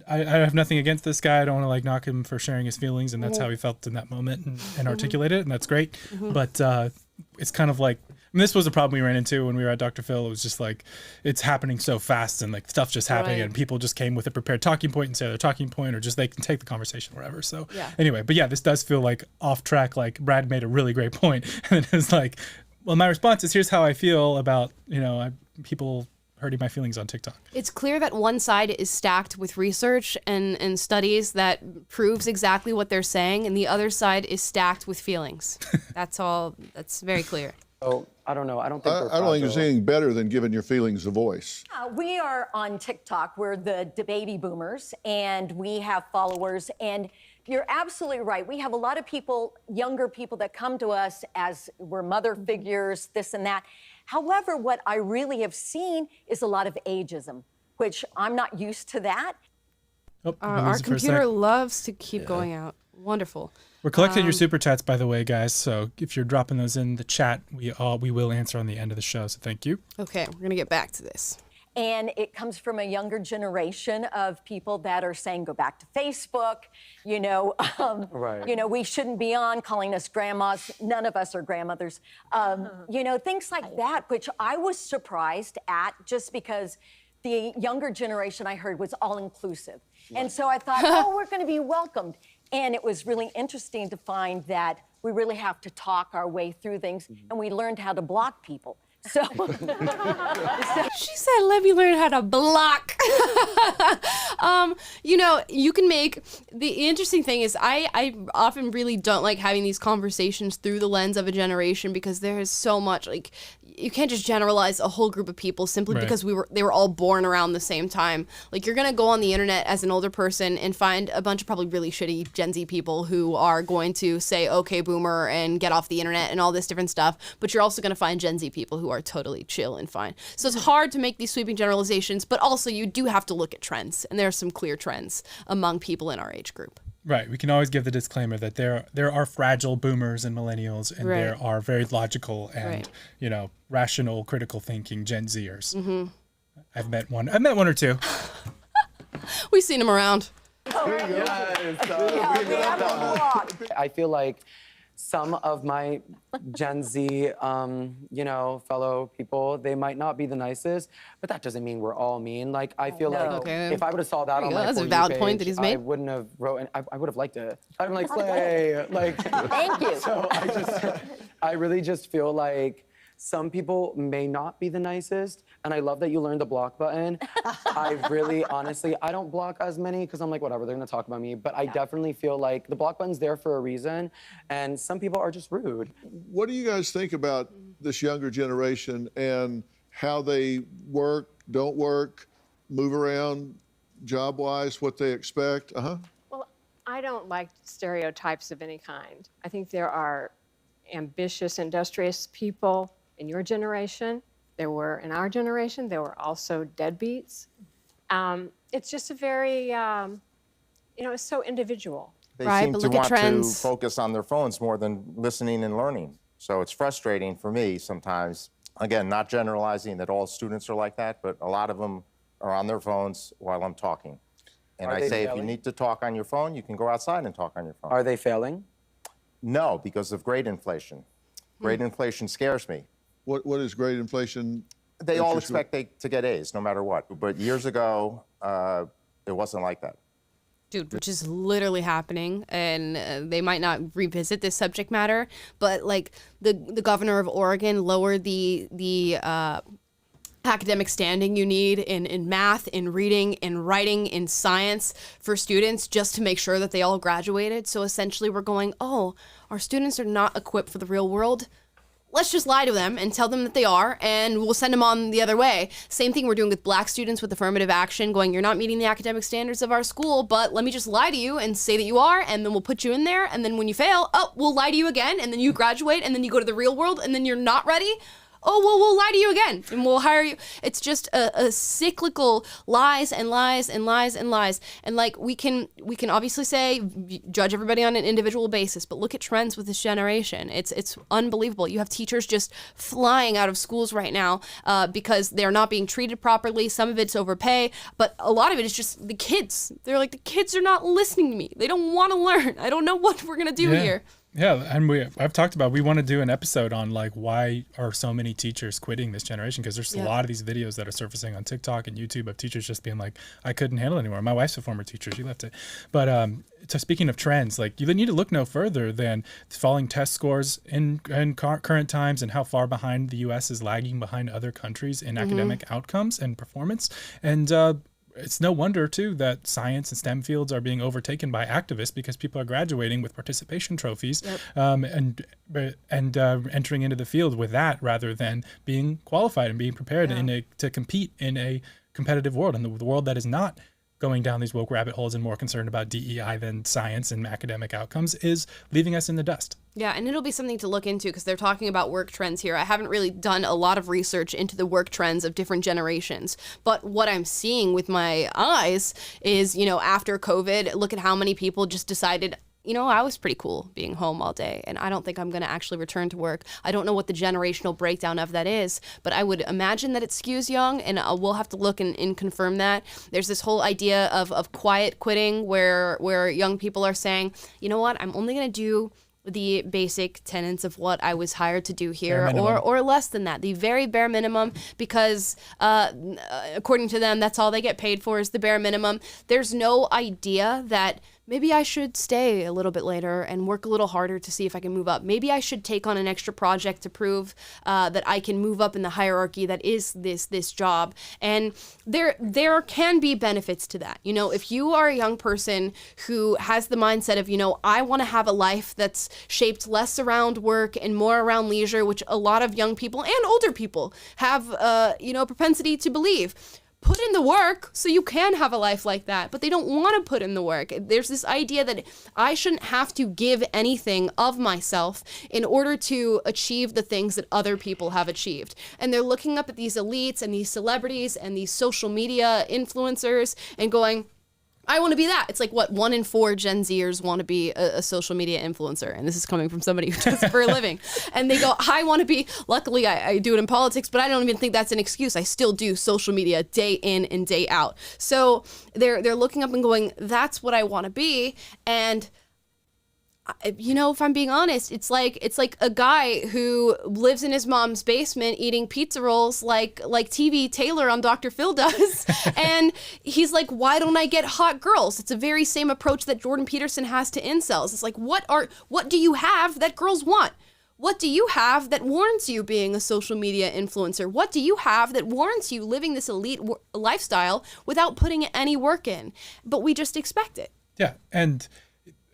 have nothing against this guy. I don't want to knock him for sharing his feelings, and that's how he felt in that moment and articulate it, and that's great. But it's kind of like, this was a problem we ran into when we were at Dr. Phil. It was just like, it's happening so fast, and stuff just happening, and people just came with a prepared talking point and say their talking point, or just they can take the conversation wherever. So anyway, but yeah, this does feel like off track. Like, Brad made a really great point, and it's like, well, my response is, here's how I feel about, people hurting my feelings on TikTok. It's clear that one side is stacked with research and studies that proves exactly what they're saying, and the other side is stacked with feelings. That's all. That's very clear. Oh, I don't know. I don't think I don't think there's anything better than giving your feelings a voice. We are on TikTok. We're the baby boomers, and we have followers. And you're absolutely right. We have a lot of people, younger people, that come to us as we're mother figures, this and that. However, what I really have seen is a lot of ageism, which I'm not used to that. Our computer loves to keep going out. Wonderful. We're collecting your super chats, by the way, guys. So if you're dropping those in the chat, we will answer on the end of the show. So thank you. Okay, we're gonna get back to this. And it comes from a younger generation of people that are saying, go back to Facebook, Right. we shouldn't be on, calling us grandmas. None of us are grandmothers. Things like that, which I was surprised at just because the younger generation I heard was all inclusive. And so I thought, we're going to be welcomed. And it was really interesting to find that we really have to talk our way through things, and we learned how to block people. So she said, let me learn how to block. You can make, the interesting thing is I often really don't like having these conversations through the lens of a generation, because there is so much, like, you can't just generalize a whole group of people simply because they were all born around the same time. Like, you're going to go on the internet as an older person and find a bunch of probably really shitty Gen Z people who are going to say, okay, boomer, and get off the internet and all this different stuff. But you're also going to find Gen Z people who are totally chill and fine. So it's hard to make these sweeping generalizations, but also you do have to look at trends. And there are some clear trends among people in our age group. Right. We can always give the disclaimer that there are fragile boomers and millennials, and there are very logical and, rational, critical thinking Gen Zers. Mm-hmm. I've met one or two. We've seen them around. I feel like some of my Gen Z, fellow people, they might not be the nicest, but that doesn't mean we're all mean. Like, I feel like if I would have saw that on my That's a For You valid page, point that he's made. I wouldn't have wrote, I would have liked it. I'm like, slay, like. Thank you. So I really just feel like some people may not be the nicest, and I love that you learned the block button. I really, honestly, I don't block as many because I'm like, whatever, they're gonna talk about me, but I definitely feel like the block button's there for a reason, and some people are just rude. What do you guys think about this younger generation and how they work, don't work, move around, job-wise, what they expect? Well, I don't like stereotypes of any kind. I think there are ambitious, industrious people in your generation. There were, in our generation, there were also deadbeats. It's just a very, it's so individual. They seem to want to focus on their phones more than listening and learning. So it's frustrating for me sometimes. Again, not generalizing that all students are like that, but a lot of them are on their phones while I'm talking. And I say, if you need to talk on your phone, you can go outside and talk on your phone. Are they failing? No, because of grade inflation. Grade inflation scares me. What is grade inflation? They all expect to get A's no matter what. But years ago, it wasn't like that. Dude, which is literally happening, and they might not revisit this subject matter, but like the governor of Oregon lowered the academic standing you need in math, in reading, in writing, in science for students just to make sure that they all graduated. So essentially we're going, oh, our students are not equipped for the real world. Let's just lie to them and tell them that they are, and we'll send them on the other way. Same thing we're doing with black students with affirmative action, going, you're not meeting the academic standards of our school, but let me just lie to you and say that you are, and then we'll put you in there, and then when you fail, we'll lie to you again, and then you graduate, and then you go to the real world, and then you're not ready. Oh, well, we'll lie to you again, and we'll hire you. It's just a cyclical lies and lies and lies and lies. And like we can obviously say judge everybody on an individual basis, but look at trends with this generation. It's unbelievable. You have teachers just flying out of schools right now because they're not being treated properly. Some of it's overpay, but a lot of it is just the kids. They're like, the kids are not listening to me. They don't want to learn. I don't know what we're gonna do here. Yeah, and I've talked about, we want to do an episode on like why are so many teachers quitting this generation, because there's a lot of these videos that are surfacing on TikTok and YouTube of teachers just being like, I couldn't handle it anymore. My wife's a former teacher, she left it. But so speaking of trends, like you need to look no further than falling test scores in current times and how far behind the U.S. is lagging behind other countries in academic outcomes and performance. And it's no wonder, too, that science and STEM fields are being overtaken by activists because people are graduating with participation trophies and entering into the field with that rather than being qualified and being prepared to compete in a competitive world. And the world that is not going down these woke rabbit holes and more concerned about DEI than science and academic outcomes is leaving us in the dust. Yeah, and it'll be something to look into because they're talking about work trends here. I haven't really done a lot of research into the work trends of different generations, but what I'm seeing with my eyes is, after COVID, look at how many people just decided, I was pretty cool being home all day, and I don't think I'm going to actually return to work. I don't know what the generational breakdown of that is, but I would imagine that it skews young, and we'll have to look and confirm that. There's this whole idea of quiet quitting where young people are saying, you know what, I'm only going to do the basic tenets of what I was hired to do here, or less than that, the very bare minimum, because according to them, that's all they get paid for is the bare minimum. There's no idea that maybe I should stay a little bit later and work a little harder to see if I can move up. Maybe I should take on an extra project to prove that I can move up in the hierarchy that is this job. And there can be benefits to that. If you are a young person who has the mindset of, I want to have a life that's shaped less around work and more around leisure, which a lot of young people and older people have, a propensity to believe. Put in the work so you can have a life like that, but they don't want to put in the work. There's this idea that I shouldn't have to give anything of myself in order to achieve the things that other people have achieved. And they're looking up at these elites and these celebrities and these social media influencers and going, I want to be that. It's like, 1 in 4 Gen Zers want to be a social media influencer. And this is coming from somebody who does it for a living. And they go, I want to be, luckily I do it in politics, but I don't even think that's an excuse. I still do social media day in and day out. So they're looking up and going, that's what I want to be. And if I'm being honest, it's like a guy who lives in his mom's basement eating pizza rolls like TV Taylor on Dr. Phil does. And he's like, why don't I get hot girls? It's a very same approach that Jordan Peterson has to incels. It's like, what do you have that girls want? What do you have that warrants you being a social media influencer? What do you have that warrants you living this elite lifestyle without putting any work in? But we just expect it. Yeah, and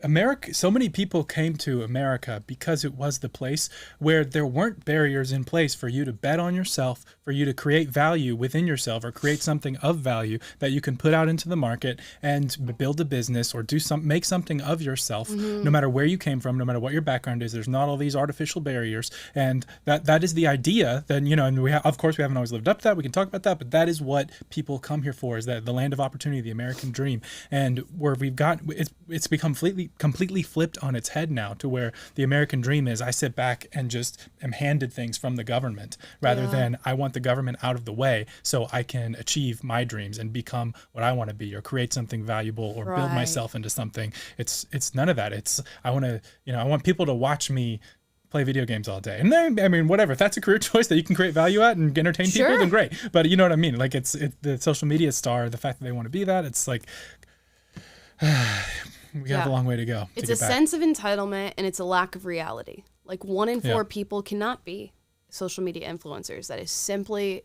America, so many people came to America because it was the place where there weren't barriers in place for you to bet on yourself, for you to create value within yourself or create something of value that you can put out into the market and build a business or make something of yourself, no matter where you came from, no matter what your background is. There's not all these artificial barriers. And that is the idea. Then, and of course we haven't always lived up to that. We can talk about that, but that is what people come here for, is that the land of opportunity, the American dream. And where it's become completely flipped on its head now, to where the American dream is I sit back and just am handed things from the government rather than I want the government out of the way so I can achieve my dreams and become what I want to be or create something valuable or build myself into something. It's none of that. I want people to watch me play video games all day. And then, whatever, if that's a career choice that you can create value at and entertain people, then great. But you know what I mean? Like it's the social media star, the fact that they want to be that, it's like we have a long way to go. It's a sense of entitlement, and it's a lack of reality. Like 1 in 4 people cannot be social media influencers. That is simply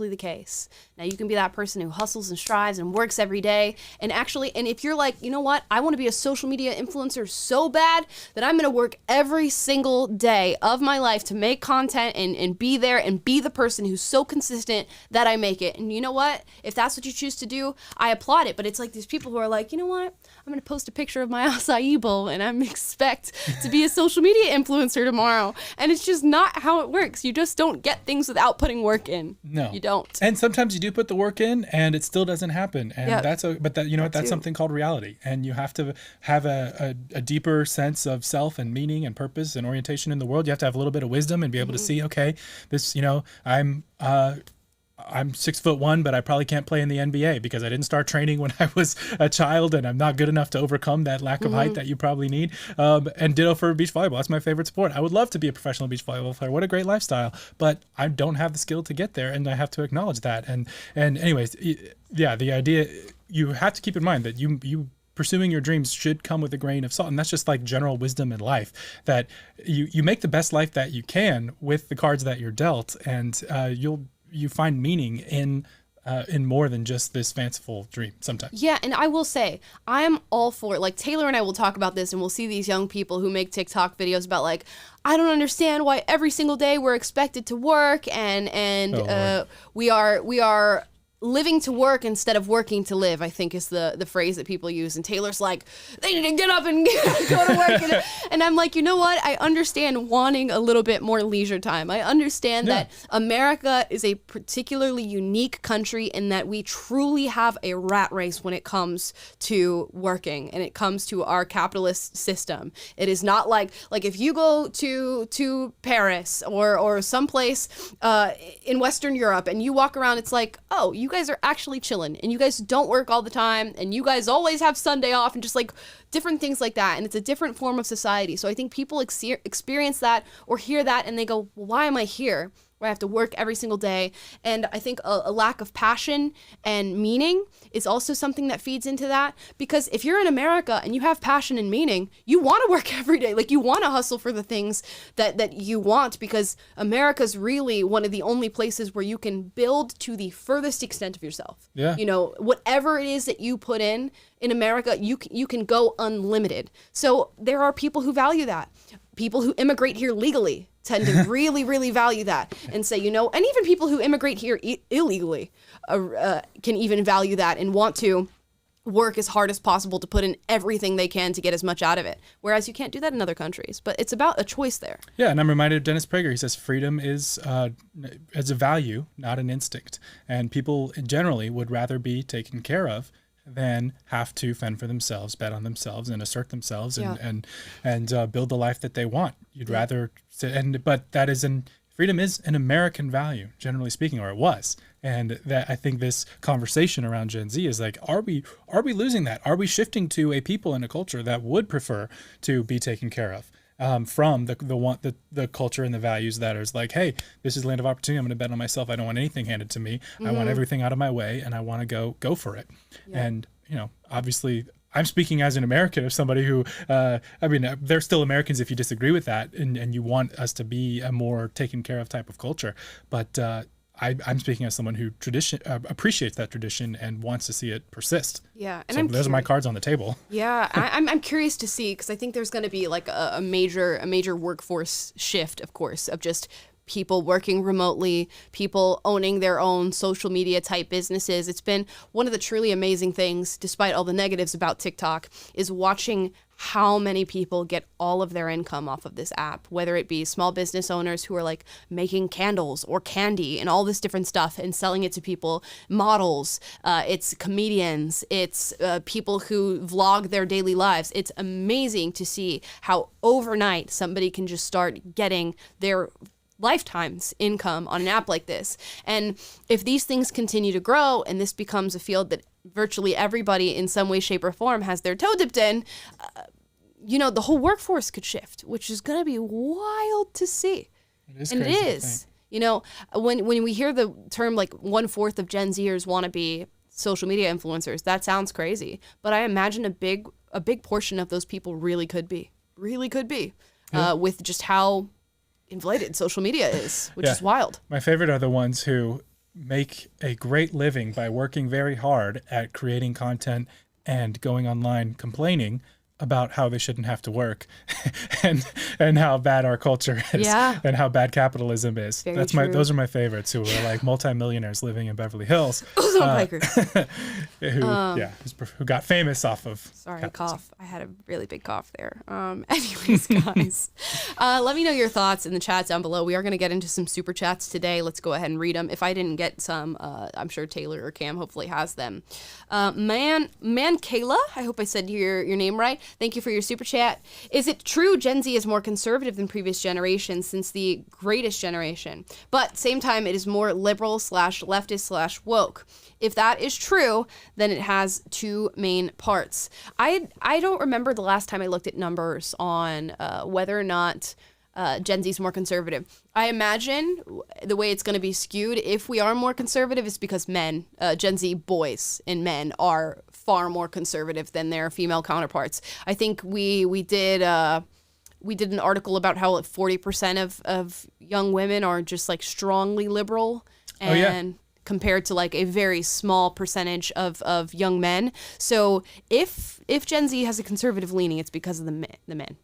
the case. Now you can be that person who hustles and strives and works every day. And if you're like, you know what, I want to be a social media influencer so bad that I'm going to work every single day of my life to make content and be there and be the person who's so consistent that I make it. And you know what? If that's what you choose to do, I applaud it. But it's like these people who are like, you know what? I'm going to post a picture of my acai bowl and I expect to be a social media influencer tomorrow. And it's just not how it works. You just don't get things without putting work in. No, you don't. And sometimes you do put the work in, and it still doesn't happen. And that's something called reality. And you have to have a deeper sense of self and meaning and purpose and orientation in the world. You have to have a little bit of wisdom and be able to see, okay, this, I'm 6'1", but I probably can't play in the NBA because I didn't start training when I was a child, and I'm not good enough to overcome that lack of height that you probably need. And ditto for beach volleyball. That's my favorite sport. I would love to be a professional beach volleyball player. What a great lifestyle. But I don't have the skill to get there, and I have to acknowledge that. And anyways, the idea, you have to keep in mind that you pursuing your dreams should come with a grain of salt. And that's just like general wisdom in life, that you make the best life that you can with the cards that you're dealt, and you find meaning in more than just this fanciful dream sometimes. Yeah, and I will say, I'm all for it. Like, Taylor and I will talk about this, and we'll see these young people who make TikTok videos about, like, I don't understand why every single day we're expected to work, and we are living to work instead of working to live, I think is the phrase that people use. And Taylor's like, they need to get up and go to work. And I'm like, you know what? I understand wanting a little bit more leisure time. I understand that America is a particularly unique country in that we truly have a rat race when it comes to working and it comes to our capitalist system. It is not like if you go to Paris or someplace in Western Europe and you walk around, it's like, oh, you guys are actually chilling and you guys don't work all the time and you guys always have Sunday off and just like different things like that. And it's a different form of society. So I think people experience that or hear that and they go, well, why am I here? Where I have to work every single day. And I think a lack of passion and meaning is also something that feeds into that. Because if you're in America and you have passion and meaning, you want to work every day. Like you want to hustle for the things that you want, because America's really one of the only places where you can build to the furthest extent of yourself. Yeah. You know, whatever it is that you put in America, you can go unlimited. So there are people who value that. People who immigrate here legally tend to really, really value that and say, you know, and even people who immigrate here illegally can even value that and want to work as hard as possible to put in everything they can to get as much out of it. Whereas you can't do that in other countries. But it's about a choice there. Yeah, and I'm reminded of Dennis Prager. He says freedom is as a value, not an instinct. And people generally would rather be taken care of than have to fend for themselves, bet on themselves, and assert themselves, and build the life that they want. You'd rather sit, but freedom is an American value, generally speaking, or it was. And that I think this conversation around Gen Z is like, are we losing that? Are we shifting to a people and a culture that would prefer to be taken care of? From the culture and the values that is like, hey, this is the land of opportunity. I'm going to bet on myself. I don't want anything handed to me. I want everything out of my way, and I want to go for it. Yeah. And obviously, I'm speaking as an American of somebody who, they're still Americans if you disagree with that, and you want us to be a more taken care of type of culture. But I'm speaking as someone who appreciates that tradition and wants to see it persist. Yeah, and so those are my cards on the table. Yeah, I'm curious to see, because I think there's going to be like a major workforce shift, of course, of just people working remotely, people owning their own social media type businesses. It's been one of the truly amazing things, despite all the negatives about TikTok, is watching how many people get all of their income off of this app, whether it be small business owners who are like making candles or candy and all this different stuff and selling it to people, models, it's comedians, it's people who vlog their daily lives. It's amazing to see how overnight somebody can just start getting their lifetime's income on an app like this. And if these things continue to grow and this becomes a field that virtually everybody in some way, shape, or form has their toe dipped in, the whole workforce could shift, which is going to be wild to see. It is. When we hear the term like 1/4 of Gen Zers want to be social media influencers, that sounds crazy. But I imagine a big portion of those people really could be, with just how inflated social media is, which is wild. My favorite are the ones who make a great living by working very hard at creating content and going online complaining about how they shouldn't have to work and how bad our culture is and how bad capitalism is. Those are my favorites, who are like multimillionaires living in Beverly Hills. Who got famous off of Sorry, cough. I had a really big cough there. Anyways, guys, let me know your thoughts in the chat down below. We are going to get into some super chats today. Let's go ahead and read them. If I didn't get some, I'm sure Taylor or Cam hopefully has them. Man Kayla, I hope I said your name right. Thank you for your super chat. Is it true Gen Z is more conservative than previous generations since the greatest generation? But same time, it is more liberal / leftist / woke. If that is true, then it has two main parts. I don't remember the last time I looked at numbers on whether or not Gen Z is more conservative. I imagine the way it's going to be skewed, if we are more conservative, is because men, Gen Z boys and men, are far more conservative than their female counterparts. I think we did an article about how 40% of young women are just like strongly liberal, and compared to like a very small percentage of young men. So if Gen Z has a conservative leaning, it's because of the men.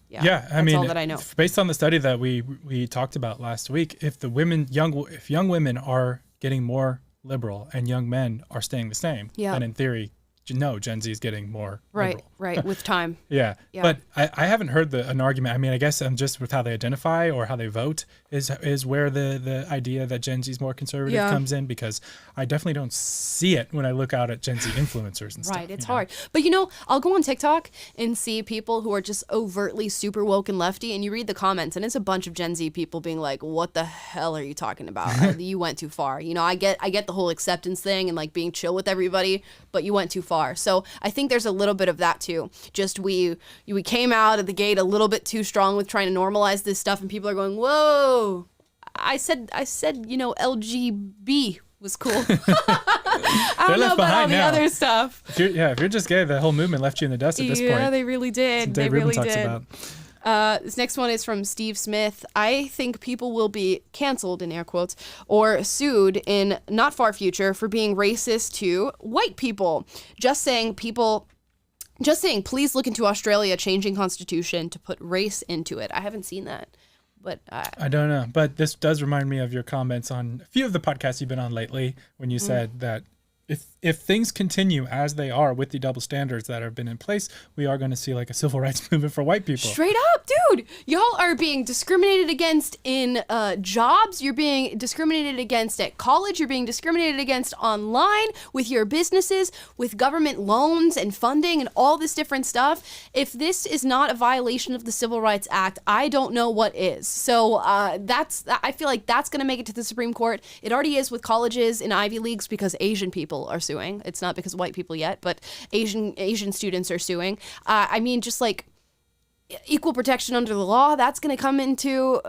Yeah, I mean, all that I know. Based on the study that we talked about last week, if young women are getting more liberal and young men are staying the same, then in theory, no, Gen Z is getting more liberal. Right, with time. Yeah. But I haven't heard an argument. I mean, I guess just with how they identify or how they vote is where the idea that Gen Z is more conservative comes in, because I definitely don't see it when I look out at Gen Z influencers and stuff. Right, it's hard. But I'll go on TikTok and see people who are just overtly super woke and lefty, and you read the comments, and it's a bunch of Gen Z people being like, what the hell are you talking about? You went too far. I get the whole acceptance thing and like being chill with everybody, but you went too far. So I think there's a little bit of that too. Just we came out of the gate a little bit too strong with trying to normalize this stuff, and people are going, whoa, I said LGB was cool. I don't know about all the other stuff. If you're just gay, the whole movement left you in the dust at this point. Yeah, they really did. They really did. About. This next one is from Steve Smith. I think people will be canceled, in air quotes, or sued in not far future for being racist to white people. Just saying, please look into Australia changing constitution to put race into it. I haven't seen that, but I don't know. But this does remind me of your comments on a few of the podcasts you've been on lately, when you said that if things continue as they are with the double standards that have been in place, we are going to see like a civil rights movement for white people. Straight up, dude. Y'all are being discriminated against in jobs. You're being discriminated against at college. You're being discriminated against online with your businesses, with government loans and funding and all this different stuff. If this is not a violation of the Civil Rights Act, I don't know what is. So I feel like that's going to make it to the Supreme Court. It already is with colleges and Ivy Leagues, because Asian people are suing. It's not because of white people yet, but Asian students are suing. I mean, just like equal protection under the law, that's going to come into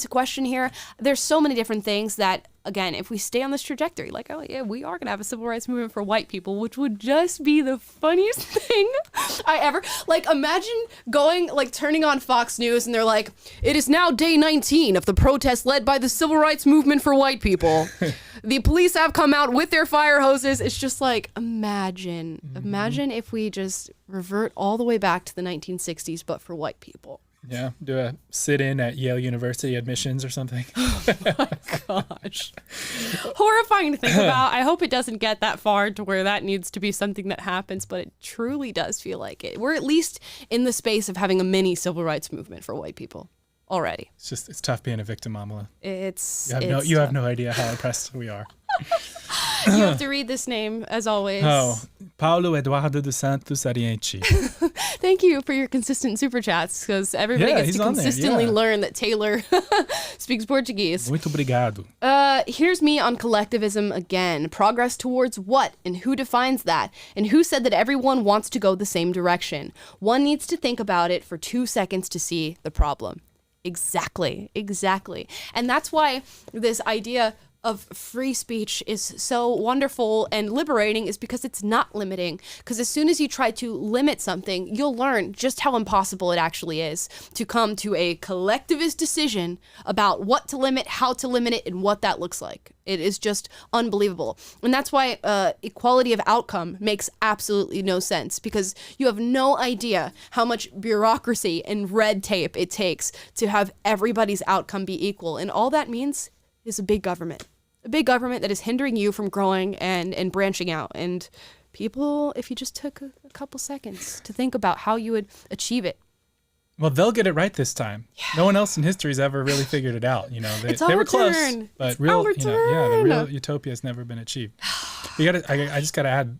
question here. There's so many different things that, again, if we stay on this trajectory, like, oh yeah, we are going to have a civil rights movement for white people, which would just be the funniest thing I ever, like, imagine turning on Fox News and they're like, it is now day 19 of the protest led by the civil rights movement for white people. The police have come out with their fire hoses. It's just like, imagine if we just revert all the way back to the 1960s, but for white people. Yeah, do a sit-in at Yale University admissions or something. Oh my gosh. Horrifying to think about. I hope it doesn't get that far to where that needs to be something that happens, but it truly does feel like it. We're at least in the space of having a mini civil rights movement for white people already. It's tough being a victim, Amala. You have no idea how impressed we are. You have to read this name, as always. Oh, Paulo Eduardo dos Santos Arienchi. Thank you for your consistent super chats, because everybody gets to consistently learn that Taylor speaks Portuguese. Muito obrigado. Here's me on collectivism again. Progress towards what, and who defines that? And who said that everyone wants to go the same direction? One needs to think about it for 2 seconds to see the problem. Exactly. And that's why this idea of free speech is so wonderful and liberating, is because it's not limiting. Because as soon as you try to limit something, you'll learn just how impossible it actually is to come to a collectivist decision about what to limit, how to limit it, and what that looks like. It is just unbelievable. And that's why equality of outcome makes absolutely no sense, because you have no idea how much bureaucracy and red tape it takes to have everybody's outcome be equal. And all that means is a big government that is hindering you from growing and branching out. And people, if you just took a couple seconds to think about how you would achieve it. Well, they'll get it right this time. Yeah. No one else in history has ever really figured it out. They were close, but the real utopia has never been achieved. I just gotta add,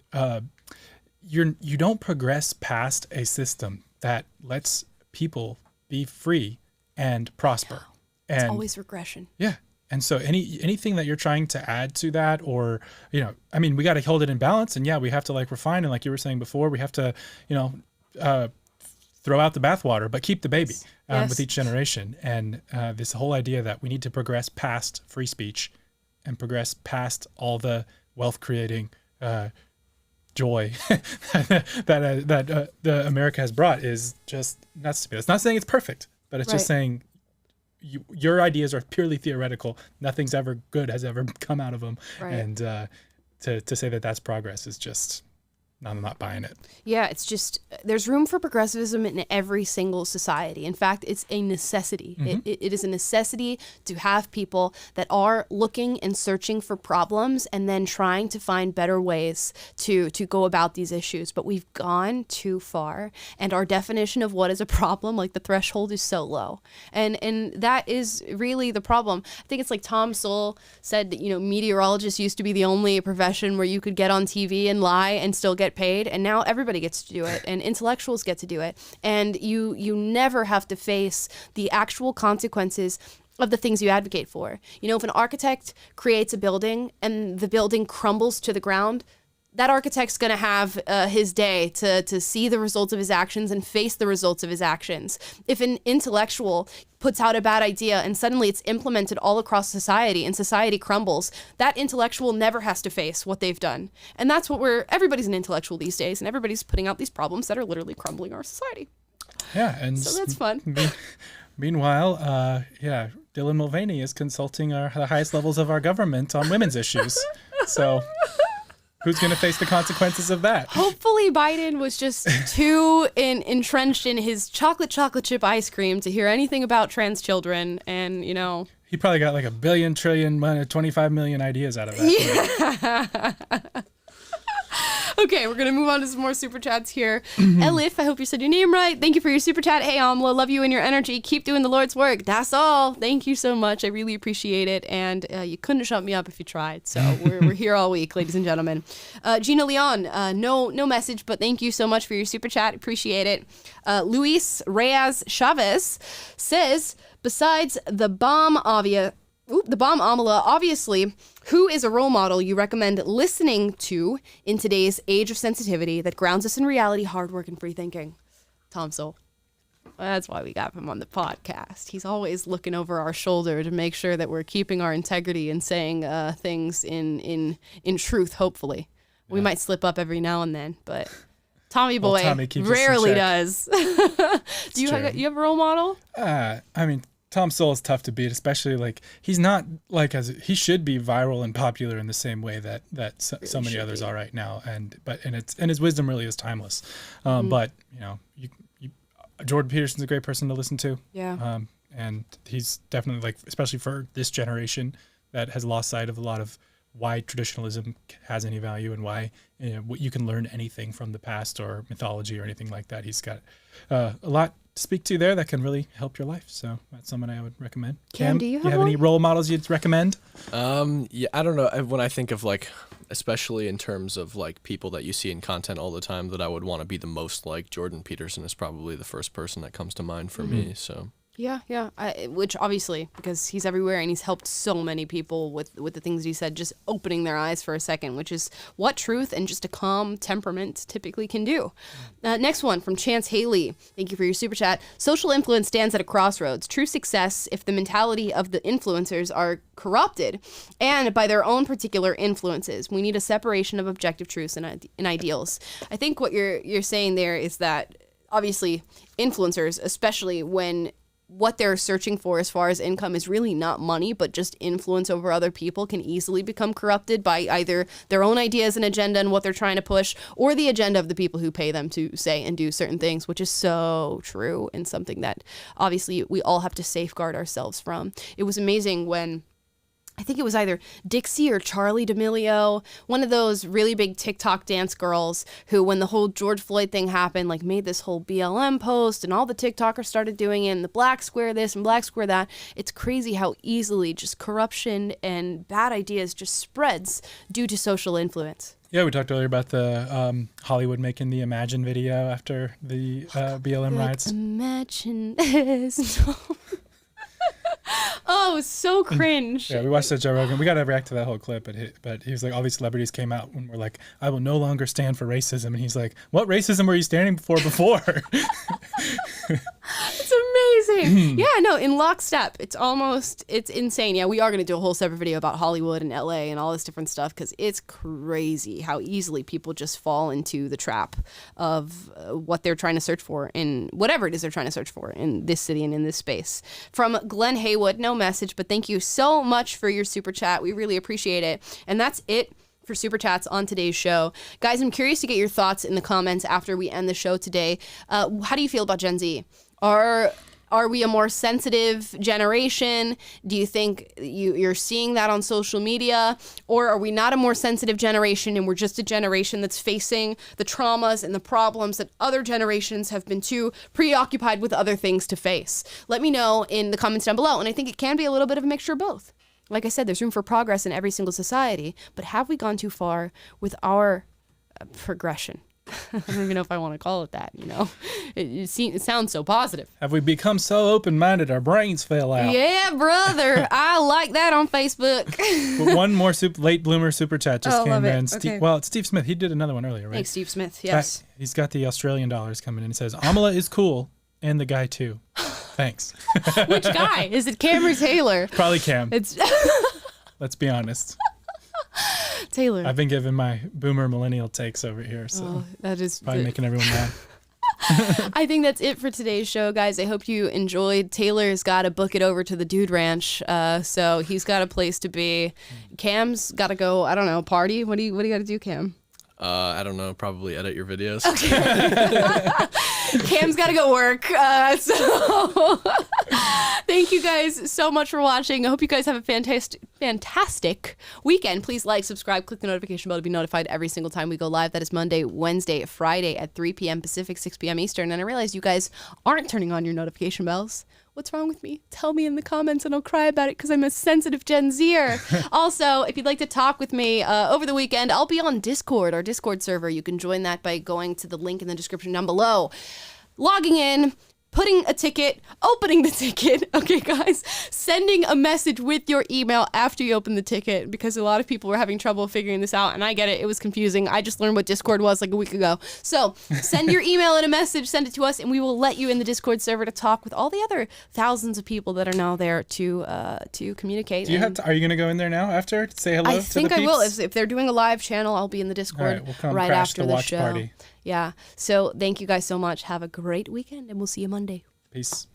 you don't progress past a system that lets people be free and prosper. It's always regression. Yeah. And so anything that you're trying to add to that, or, we got to hold it in balance, and we have to refine. And like you were saying before, we have to, throw out the bathwater, but keep the baby with each generation. And this whole idea that we need to progress past free speech and progress past all the wealth creating joy that the America has brought is just nuts to me. It's not saying it's perfect, but it's just saying, your ideas are purely theoretical. Nothing's ever good has ever come out of them. Right. And to say that that's progress is just I'm not buying it. Yeah, it's just, there's room for progressivism in every single society. In fact, it's a necessity. It is a necessity to have people that are looking and searching for problems and then trying to find better ways to go about these issues. But we've gone too far, and our definition of what is a problem, like the threshold, is so low. And that is really the problem. I think it's like Tom Sowell said that, meteorologists used to be the only profession where you could get on TV and lie and still get paid, and now everybody gets to do it, and intellectuals get to do it, and you never have to face the actual consequences of the things you advocate for. If an architect creates a building and the building crumbles to the ground, that architect's going to have his day to see the results of his actions and face the results of his actions. If an intellectual puts out a bad idea and suddenly it's implemented all across society and society crumbles, that intellectual never has to face what they've done. And that's what everybody's an intellectual these days, and everybody's putting out these problems that are literally crumbling our society. Yeah, and so that's fun. Meanwhile, Dylan Mulvaney is consulting the highest levels of our government on women's issues. So who's going to face the consequences of that? Hopefully Biden was just too entrenched in his chocolate chip ice cream to hear anything about trans children, and, He probably got like 1 billion, trillion, 25 million ideas out of that. Yeah. Okay, we're going to move on to some more super chats here. Elif, I hope you said your name right. Thank you for your super chat. Hey, Amla, love you and your energy. Keep doing the Lord's work. That's all. Thank you so much. I really appreciate it. And you couldn't have shut me up if you tried. So we're here all week, ladies and gentlemen. Gina Leon, no message, but thank you so much for your super chat. Appreciate it. Luis Reyes Chavez says, besides the bomb Amala, obviously, who is a role model you recommend listening to in today's age of sensitivity that grounds us in reality, hard work, and free thinking? Tom Sowell. That's why we got him on the podcast. He's always looking over our shoulder to make sure that we're keeping our integrity and saying things in truth, hopefully. Yeah. We might slip up every now and then, but Tommy boy rarely does. Do you have a role model? Tom Sowell is tough to beat, especially he's not he should be viral and popular in the same way that so many others are right now, and his wisdom really is timeless. But Jordan Peterson's a great person to listen to. Yeah. And he's definitely especially for this generation that has lost sight of a lot of why traditionalism has any value and why you can learn anything from the past or mythology or anything like that. He's got a lot to speak to there that can really help your life. So that's someone I would recommend. Cam, do you have any role models you'd recommend? Yeah, I don't know. When I think of especially in terms of people that you see in content all the time that I would want to be the most like, Jordan Peterson is probably the first person that comes to mind for me. So. Yeah. Which obviously, because he's everywhere and he's helped so many people with the things he said, just opening their eyes for a second, which is what truth and just a calm temperament typically can do. Next one from Chance Haley. Thank you for your super chat. Social influence stands at a crossroads. True success if the mentality of the influencers are corrupted and by their own particular influences. We need a separation of objective truths and ideals. I think what you're saying there is that obviously influencers, especially when what they're searching for as far as income is really not money, but just influence over other people, can easily become corrupted by either their own ideas and agenda and what they're trying to push, or the agenda of the people who pay them to say and do certain things, which is so true and something that obviously we all have to safeguard ourselves from. It was amazing when I think it was either Dixie or Charlie D'Amelio, one of those really big TikTok dance girls who, when the whole George Floyd thing happened, made this whole BLM post and all the TikTokers started doing it and the black square this and black square that. It's crazy how easily just corruption and bad ideas just spreads due to social influence. Yeah, we talked earlier about the Hollywood making the Imagine video after the BLM riots. Imagine is no. Oh, so cringe. Yeah, we watched that Joe Rogan. We got to react to that whole clip, but he was like, all these celebrities came out and were like, I will no longer stand for racism. And he's like, what racism were you standing for before? It's amazing. Yeah, no, in lockstep. It's insane. Yeah, we are going to do a whole separate video about Hollywood and LA and all this different stuff because it's crazy how easily people just fall into the trap of what they're trying to search for in whatever it is they're trying to search for in this city and in this space. From Glenn Haywood, no message, but thank you so much for your super chat. We really appreciate it. And that's it for Super Chats on today's show. Guys, I'm curious to get your thoughts in the comments after we end the show today. How do you feel about Gen Z? Are we a more sensitive generation? Do you think you're seeing that on social media? Or are we not a more sensitive generation and we're just a generation that's facing the traumas and the problems that other generations have been too preoccupied with other things to face? Let me know in the comments down below. And I think it can be a little bit of a mixture of both. Like I said, there's room for progress in every single society, but have we gone too far with our progression? I don't even know if I want to call it that, you know. It sounds so positive. Have we become so open-minded our brains fail out? Yeah, brother. I like that on Facebook. But one more late bloomer super chat just came in. Okay. Well, it's Steve Smith. He did another one earlier, right? Thanks, Steve Smith. Yes. He's got the Australian dollars coming in. He says, Amala is cool, and the guy too. Thanks. Which guy? Is it Cam or Taylor? Probably Cam. It's Let's be honest. Taylor. I've been giving my boomer millennial takes over here, so that is probably making everyone mad. I think that's it for today's show, guys. I hope you enjoyed. Taylor's got to book it over to the Dude Ranch, so he's got a place to be. Cam's got to go, I don't know, party? What do you got to do, Cam? I don't know, probably edit your videos. Okay. Cam's got to go work. So thank you guys so much for watching. I hope you guys have a fantastic weekend. Please like, subscribe, click the notification bell to be notified every single time we go live. That is Monday, Wednesday, Friday at 3 p.m. Pacific, 6 p.m. Eastern. And I realize you guys aren't turning on your notification bells. What's wrong with me? Tell me in the comments and I'll cry about it because I'm a sensitive Gen Zer. Also, if you'd like to talk with me over the weekend, I'll be on Discord, our Discord server. You can join that by going to the link in the description down below, logging in, putting a ticket, opening the ticket, okay guys, sending a message with your email after you open the ticket, because a lot of people were having trouble figuring this out, and I get it, it was confusing. I just learned what Discord was like a week ago. So send your email and a message, send it to us, and we will let you in the Discord server to talk with all the other thousands of people that are now there to communicate. Do you have to, are you going to go in there now after to say hello to the peeps? I think I will. If they're doing a live channel, I'll be in the Discord all right, we'll come right crash after the the watch show. Party. Yeah. So thank you guys so much. Have a great weekend, and we'll see you Monday. Peace.